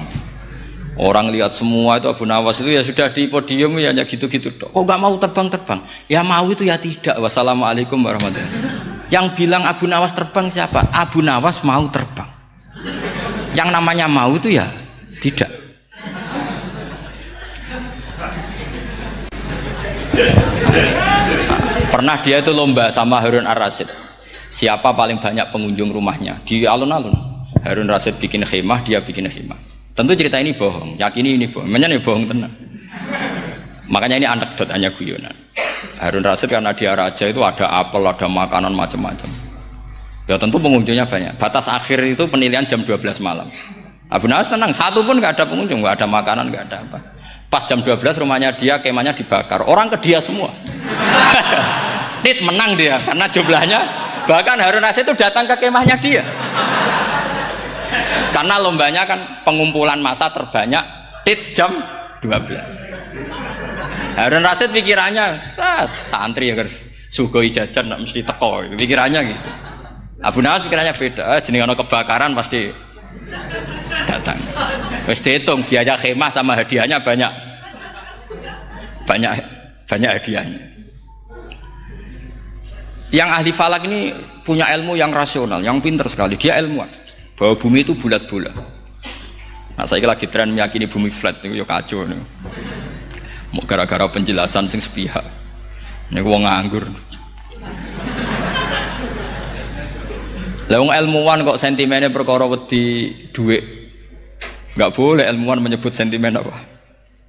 Orang lihat semua itu Abu Nawas itu ya sudah di podium ya hanya gitu-gitu. Kok nggak mau terbang-terbang? Ya mau itu ya tidak. Wassalamualaikum warahmatullahi wabarakatuh. Yang bilang Abu Nawas terbang siapa? Abu Nawas mau terbang. Yang namanya mau itu ya tidak. Pernah dia itu lomba sama Harun ar-Rasyid. Siapa paling banyak pengunjung rumahnya di alun-alun? Harun Rasyid bikin khemah, dia bikin khemah. Tentu cerita ini bohong, yakini ini bohong. Memangnya ini bohong tenang. Makanya ini anekdot, hanya guyonan. Harun Rasyid karena dia raja itu ada apel, ada makanan macam-macam. Ya tentu pengunjungnya banyak. Batas akhir itu penilaian jam 12 malam. Abu Nawas tenang, satu pun nggak ada pengunjung, nggak ada makanan, nggak ada apa. Pas jam 12 rumahnya dia, kemahnya dibakar. Orang ke dia semua. Tit menang dia karena jumlahnya. Bahkan Harun Rasyid itu datang ke kemahnya dia. Karena lombanya kan pengumpulan massa terbanyak tit jam 12. Harun Rasyid pikirannya santri ya guys, sugoi jajan nggak mesti teko, pikirannya gitu. Abu Nawas pikirannya beda, jenenge ana kebakaran pasti datang. Wis dihitung biaya khemah sama hadiahnya banyak hadiahnya. Yang ahli falak ini punya ilmu yang rasional, yang pinter sekali. Dia ilmuwan bahwa bumi itu bulat-bulat. Nah, saya lagi tren meyakini bumi flat itu ya kacau nih. Mau gara-gara penjelasan sing sepihak. Ini wong nganggur. Lah wong ilmuwan kok sentimennya perkara wedi duit. Enggak boleh ilmuwan menyebut sentimen apa?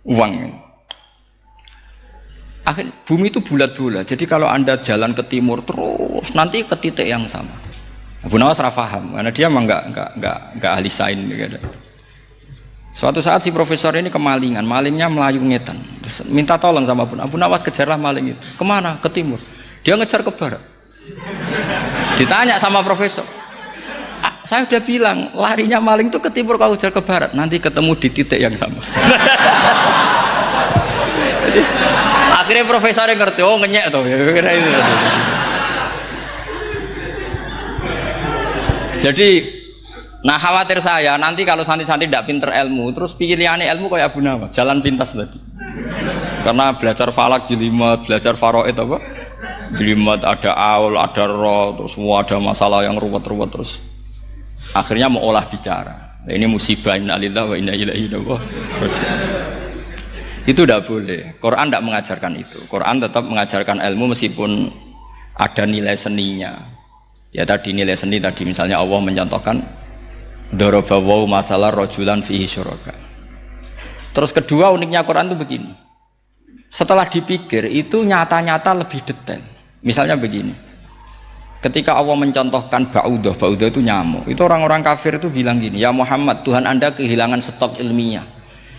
Uang. Akhir bumi itu bulat-bulat. Jadi kalau Anda jalan ke timur terus nanti ke titik yang sama. Abu Nawas paham karena dia memang enggak ahli sains gitu. Suatu saat si profesor ini kemalingan, malingnya melayu ngetan. Terus minta tolong sama Abu Nawas, kejarlah maling itu. Kemana? Ke timur. Dia ngejar ke barat. Ditanya sama profesor, saya udah bilang larinya maling itu ke timur, kalau kejar ke barat nanti ketemu di titik yang sama. Jadi, akhirnya profesornya ngerti, oh ngenyek tuh. Jadi, nah khawatir saya nanti kalau santri-santri tidak pinter ilmu, terus pilihannya ilmu kayak Abu Nawas, jalan pintas tadi. Karena belajar falak jelimet, belajar faraid apa? Jelimet ada aul, ada roh, terus semua ada masalah yang ruwet-ruwet terus. Akhirnya mau olah bicara. Nah, ini musibah innalillahi wa inna ilaihi raji'un. Itu tidak boleh. Quran tidak mengajarkan itu. Quran tetap mengajarkan ilmu meskipun ada nilai seninya. Ya tadi nilai seni tadi misalnya Allah mencontohkan daraba wa masalah rajulan fihi syuraka. Terus kedua uniknya Quran itu begini. Setelah dipikir itu nyata-nyata lebih detail. Misalnya begini. Ketika Allah mencontohkan ba'udah itu nyamuk. Itu orang-orang kafir itu bilang gini, ya Muhammad, Tuhan Anda kehilangan stok ilmiah.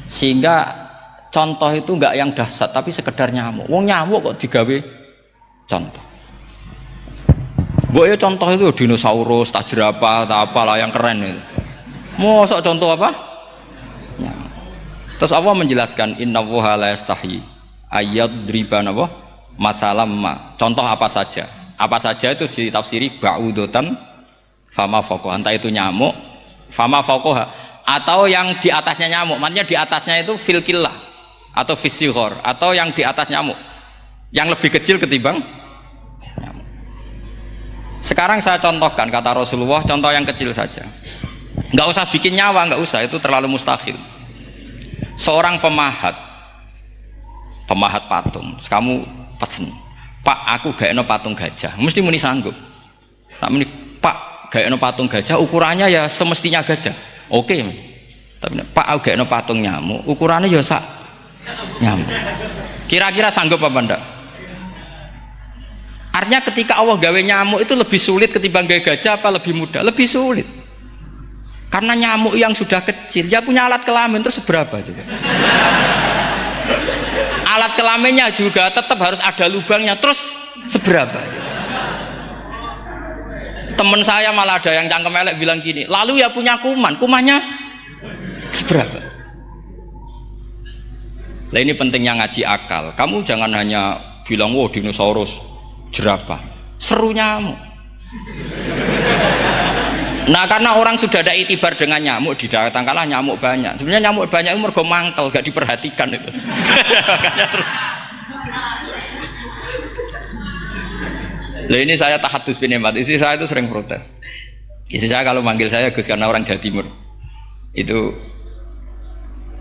Sehingga contoh itu enggak yang dahsyat tapi sekedar nyamuk. Wong nyamuk kok digawe contoh. Mbok ya contoh itu dinosaurus, tak jerapah, tak apalah yang keren itu. Mosok contoh apa? Nyamuk. Terus Allah menjelaskan innallaha la yastahyi ayyadriba apa? Matsalam ma. Contoh apa saja? Apa saja itu ditafsiri ba'udatan fama faqaha. Entah itu nyamuk, fama faqaha atau yang di atasnya nyamuk. Maksudnya di atasnya itu fil killah atau fisighor atau yang di atas nyamuk. Yang lebih kecil ketimbang nyamuk. Sekarang saya contohkan kata Rasulullah, contoh yang kecil saja. Enggak usah bikin nyawa, enggak usah, itu terlalu mustahil. Seorang pemahat patung, terus kamu pesen, Pak, aku gaekno patung gajah, mesti muni sanggup. Tak muni, Pak, gaekno patung gajah, ukurannya ya semestinya gajah. Oke. Tapi Pak, aku gaekno patung nyamuk, ukurannya ya sak nyamuk. Kira-kira sanggup apa enggak? Artinya ketika Allah gawe nyamuk itu lebih sulit ketimbang gawe gajah apa lebih mudah? Lebih sulit. Karena nyamuk yang sudah kecil, dia punya alat kelamin terus seberapa juga. Alat kelaminnya juga tetap harus ada lubangnya terus seberapa juga. Temen saya malah ada yang cangkem elek bilang gini, lalu ya punya kuman, kumannya seberapa? Lah ini pentingnya ngaji akal. Kamu jangan hanya bilang, wow dinosaurus, jerapah, seru nyamuk. Nah karena orang sudah ada itibar dengan nyamuk, didatangkanlah nyamuk banyak. Sebenarnya nyamuk banyak itu mergo mangkel, gak diperhatikan itu. Makanya terus. Lah ini saya tahadus bin Emat, istri saya itu sering protes. Istri saya kalau manggil saya Gus karena orang Jawa Timur. Itu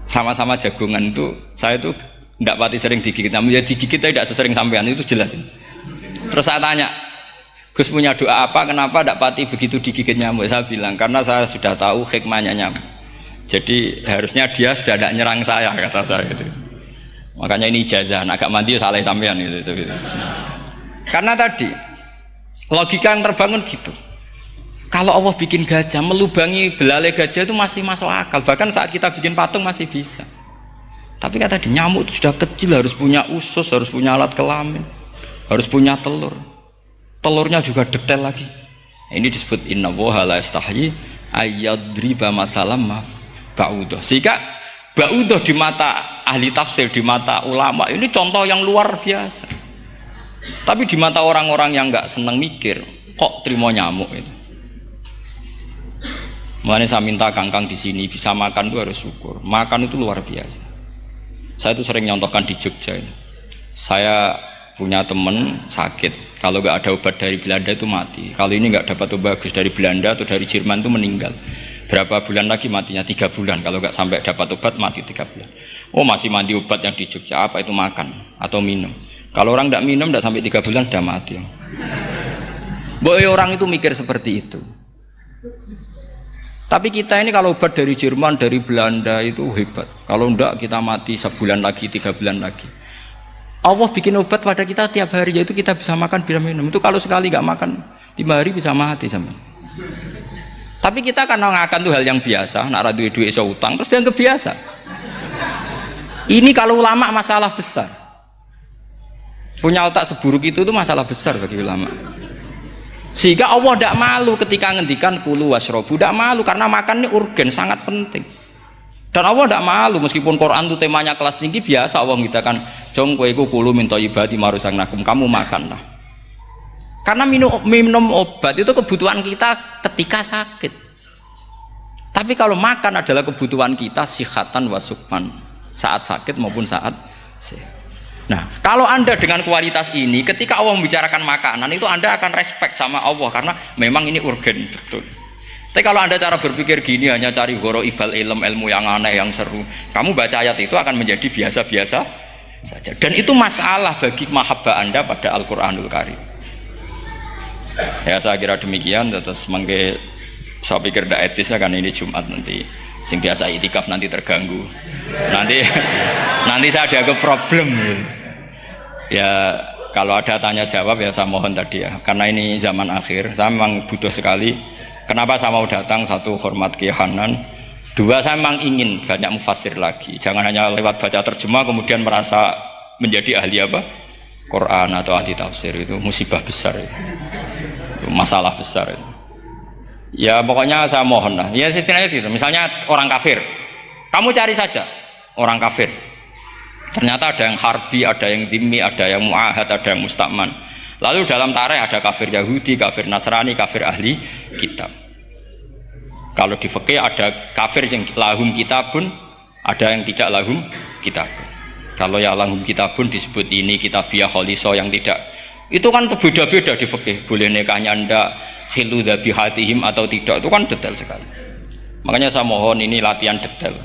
sama-sama jagongan itu, saya itu tidak pati sering digigit. Namun ya digigit tidak sesering sampean, itu jelas. Terus saya tanya, Gus punya doa apa, kenapa tidak pati begitu digigit nyamuk? Saya bilang, karena saya sudah tahu hikmahnya nyamuk. Jadi harusnya dia sudah tidak nyerang saya, kata saya gitu. Makanya ini ijazah, agak mandi salah sampean gitu. Karena tadi logika yang terbangun gitu. Kalau Allah bikin gajah, melubangi belalai gajah itu masih masuk akal. Bahkan saat kita bikin patung masih bisa. Tapi kata tadi nyamuk itu sudah kecil, harus punya usus, harus punya alat kelamin, harus punya telur. Telurnya juga detail lagi. Ini disebut inna woha la istahyi ayyadriba mathalam ba'udah. Sehingga ba'udah di mata ahli tafsir, di mata ulama ini contoh yang luar biasa. Tapi di mata orang-orang yang nggak seneng mikir, kok terima nyamuk itu. Makanya saya minta kangkang di sini bisa makan itu harus syukur. Makan itu luar biasa. Saya itu sering nyontohkan di Jogja ini. Saya punya teman sakit, kalau nggak ada obat dari Belanda itu mati. Kalau ini nggak dapat obat bagus dari Belanda atau dari Jerman itu meninggal. Berapa bulan lagi matinya? 3 bulan. Kalau nggak sampai dapat obat mati 3 bulan. Oh masih mandi obat yang di Jogja, apa itu makan atau minum? Kalau orang tidak minum tidak sampai 3 bulan sudah mati. Boy orang itu mikir seperti itu. Tapi kita ini kalau obat dari Jerman, dari Belanda itu hebat. Kalau enggak kita mati sebulan lagi, 3 bulan lagi. Allah bikin obat pada kita tiap hari, yaitu kita bisa makan, bisa minum. Itu kalau sekali nggak makan 5 hari bisa mati sama. Tapi kita karena ngakan itu hal yang biasa, nak duit iso utang terus dianggap biasa. Ini kalau ulama masalah besar. Punya otak seburuk itu masalah besar bagi ulama. Sehingga Allah tidak malu ketika ngendikan kulu wasrobu, tidak malu karena makan ini urgen, sangat penting. Dan Allah tidak malu meskipun Quran itu temanya kelas tinggi, biasa Allah mengatakan jong kowe kulu minta ibadi marusangnakum, kamu makanlah. Karena minum obat itu kebutuhan kita ketika sakit. Tapi kalau makan adalah kebutuhan kita sihatan wasukman, saat sakit maupun saat sehat. Nah, kalau Anda dengan kualitas ini, ketika Allah membicarakan makanan itu Anda akan respect sama Allah karena memang ini urgen betul. Tapi kalau Anda cara berpikir gini, hanya cari goro ibal ilmu yang aneh, yang seru, kamu baca ayat itu akan menjadi biasa-biasa saja. Dan itu masalah bagi mahabbah Anda pada Al-Quranul Karim. Ya saya kira demikian. Terus mengke saya pikir tidak etis kan ini Jumat nanti. Sing biasa itikaf nanti terganggu. Nanti saya ada problem. Ya kalau ada tanya jawab ya saya mohon tadi ya. Karena ini zaman akhir, saya memang butuh sekali. Kenapa saya mau datang? Satu, hormat Kiai Hanan. 2, saya memang ingin banyak mufassir lagi. Jangan hanya lewat baca terjemah kemudian merasa menjadi ahli apa? Quran atau ahli tafsir, itu musibah besar itu masalah besar itu. Ya pokoknya saya mohon lah. Ya setidaknya gitu. Misalnya orang kafir, kamu cari saja orang kafir. Ternyata ada yang harbi, ada yang dhimmi, ada yang mu'ahad, ada yang musta'man. Lalu dalam tarikh ada kafir Yahudi, kafir Nasrani, kafir ahli kitab. Kalau di fikih ada kafir yang lahum kitabun, ada yang tidak lahum kitabun. Kalau yang lahum kitabun disebut ini kitabiah kholiso, yang tidak. Itu kan beda-beda di fikih. Boleh nikahnya ndak, khilu dhabihatihim atau tidak, itu kan detail sekali. Makanya saya mohon ini latihan detail.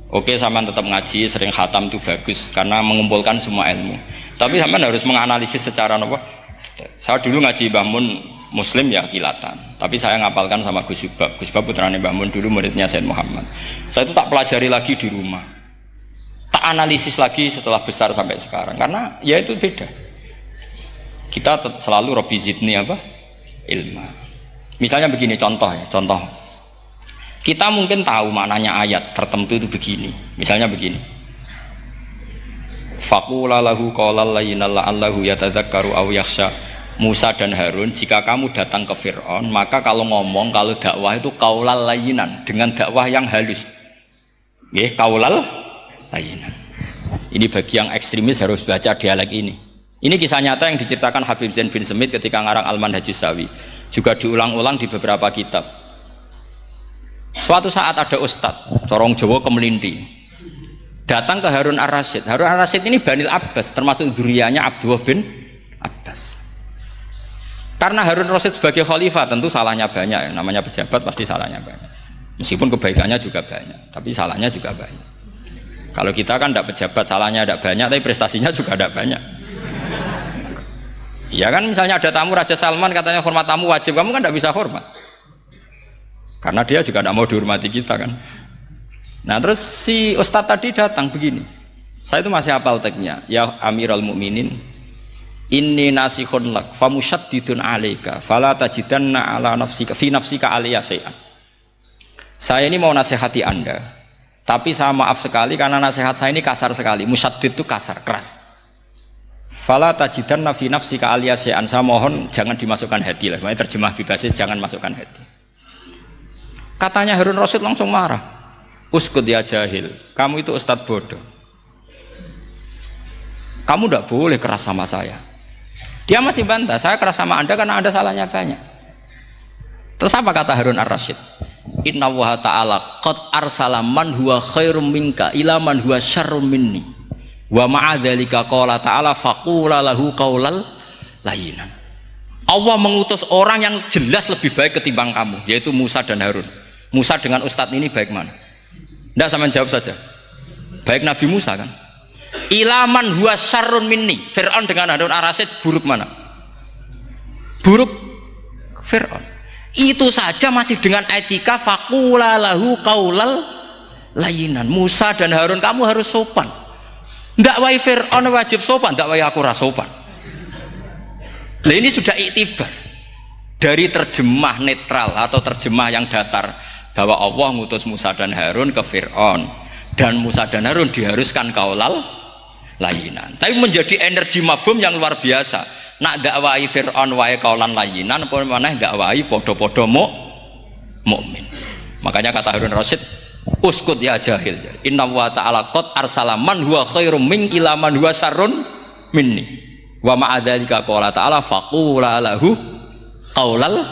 Oke, sampean tetap ngaji, sering khatam itu bagus karena mengumpulkan semua ilmu. Tapi sampean harus menganalisis secara apa? Saya dulu ngaji Mbah Mun Muslim ya kilatan. Tapi saya ngapalkan sama Gus Ibab. Gus Ibab putrane Mbah Mun, dulu muridnya Said Muhammad. Saya itu tak pelajari lagi di rumah. Tak analisis lagi setelah besar sampai sekarang karena ya itu beda. Kita selalu Robbi zidni apa? Ilma. Misalnya begini contoh ya, contoh. Kita mungkin tahu maknanya ayat tertentu itu begini. Misalnya begini. Faqula lahu qawlan layyinan la'allahu yatadzakkaru aw yakhsha. Musa dan Harun, jika kamu datang ke Fir'aun, maka kalau ngomong, kalau dakwah itu qaulal layyinan, dengan dakwah yang halus. Nggih, qaulal layyinan. Ini bagi yang ekstremis harus baca dialek ini. Ini kisah nyata yang diceritakan Habib Zain bin Semit ketika ngarang Al-Manhajus Sawi. Juga diulang-ulang di beberapa kitab. Suatu saat ada ustadz, corong Jawa Kemelinti, datang ke Harun Ar-Rasyid. Harun Ar-Rasyid ini Banil Abbas, termasuk zuriyahnya Abdullah bin Abbas. Karena Harun Ar-Rasyid sebagai khalifah tentu salahnya banyak, namanya pejabat pasti salahnya banyak. Meskipun kebaikannya juga banyak, tapi salahnya juga banyak. Kalau kita kan tidak pejabat, salahnya tidak banyak, tapi prestasinya juga tidak banyak. Ya kan, misalnya ada tamu Raja Salman, katanya hormat tamu wajib, kamu kan tidak bisa hormat. Karena dia juga tidak mau dihormati kita kan. Nah terus si ustadz tadi datang begini. Saya itu masih hafal teksnya. Ya Amirul Mukminin, inni nasihun lak famusyaddidun alaika fala tajidanna ala nafsika fi nafsika alayya syai'an. Saya ini mau nasihati Anda, tapi saya maaf sekali karena nasihat saya ini kasar sekali. Musyaddid itu kasar, keras. Fala tajidanna fi nafsika alayya syai'an. Saya mohon jangan dimasukkan hati lah. Makanya terjemah bebasnya jangan masukkan hati. Katanya Harun Rasyid langsung marah. Uskut ya jahil, kamu itu ustadz bodoh. Kamu tidak boleh keras sama saya. Dia masih bantah, saya keras sama Anda karena Anda salahnya banyak. Terus apa kata Harun Ar-Rasyid? Inna wa ta'ala qad arsala man huwa khairum minka ila man huwa syarrum minni wa ma'adzalika qala ta'ala faqula lahu qaulal layyinan. Allah mengutus orang yang jelas lebih baik ketimbang kamu, yaitu Musa dan Harun. Musa dengan ustadz ini baik mana? Tidak, sama jawab saja. Baik Nabi Musa kan? Ilaman huwa syarrun minni. Fir'aun dengan Harun Ar-Rasyid buruk mana? Buruk Fir'aun. Itu saja masih dengan etika faqula lahu qaulal layyinan. Musa dan Harun kamu harus sopan. Ndak wae Fir'aun wajib sopan, ndak wae aku ra sopan. Lah ini sudah iktibar dari terjemah netral atau terjemah yang datar bahwa Allah ngutus Musa dan Harun ke Fir'aun dan Musa dan Harun diharuskan qaulal layyinan. Tapi menjadi energi mafhum yang luar biasa. Nak dakwai Fir'aun wae qaulan layyinan apa maneh dakwai padha-padha mukmin. Makanya kata Harun Rasyid, uskut ya jahil. Inna wa ta'ala qad arsala man huwa khairum min ila man huwa syarrun minni. Wa ma'adzalika qala ta'ala faqula lahu qaulal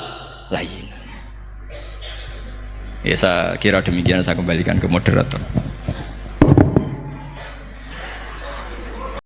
layyinan. Ya saya kira demikian, saya kembalikan ke moderator.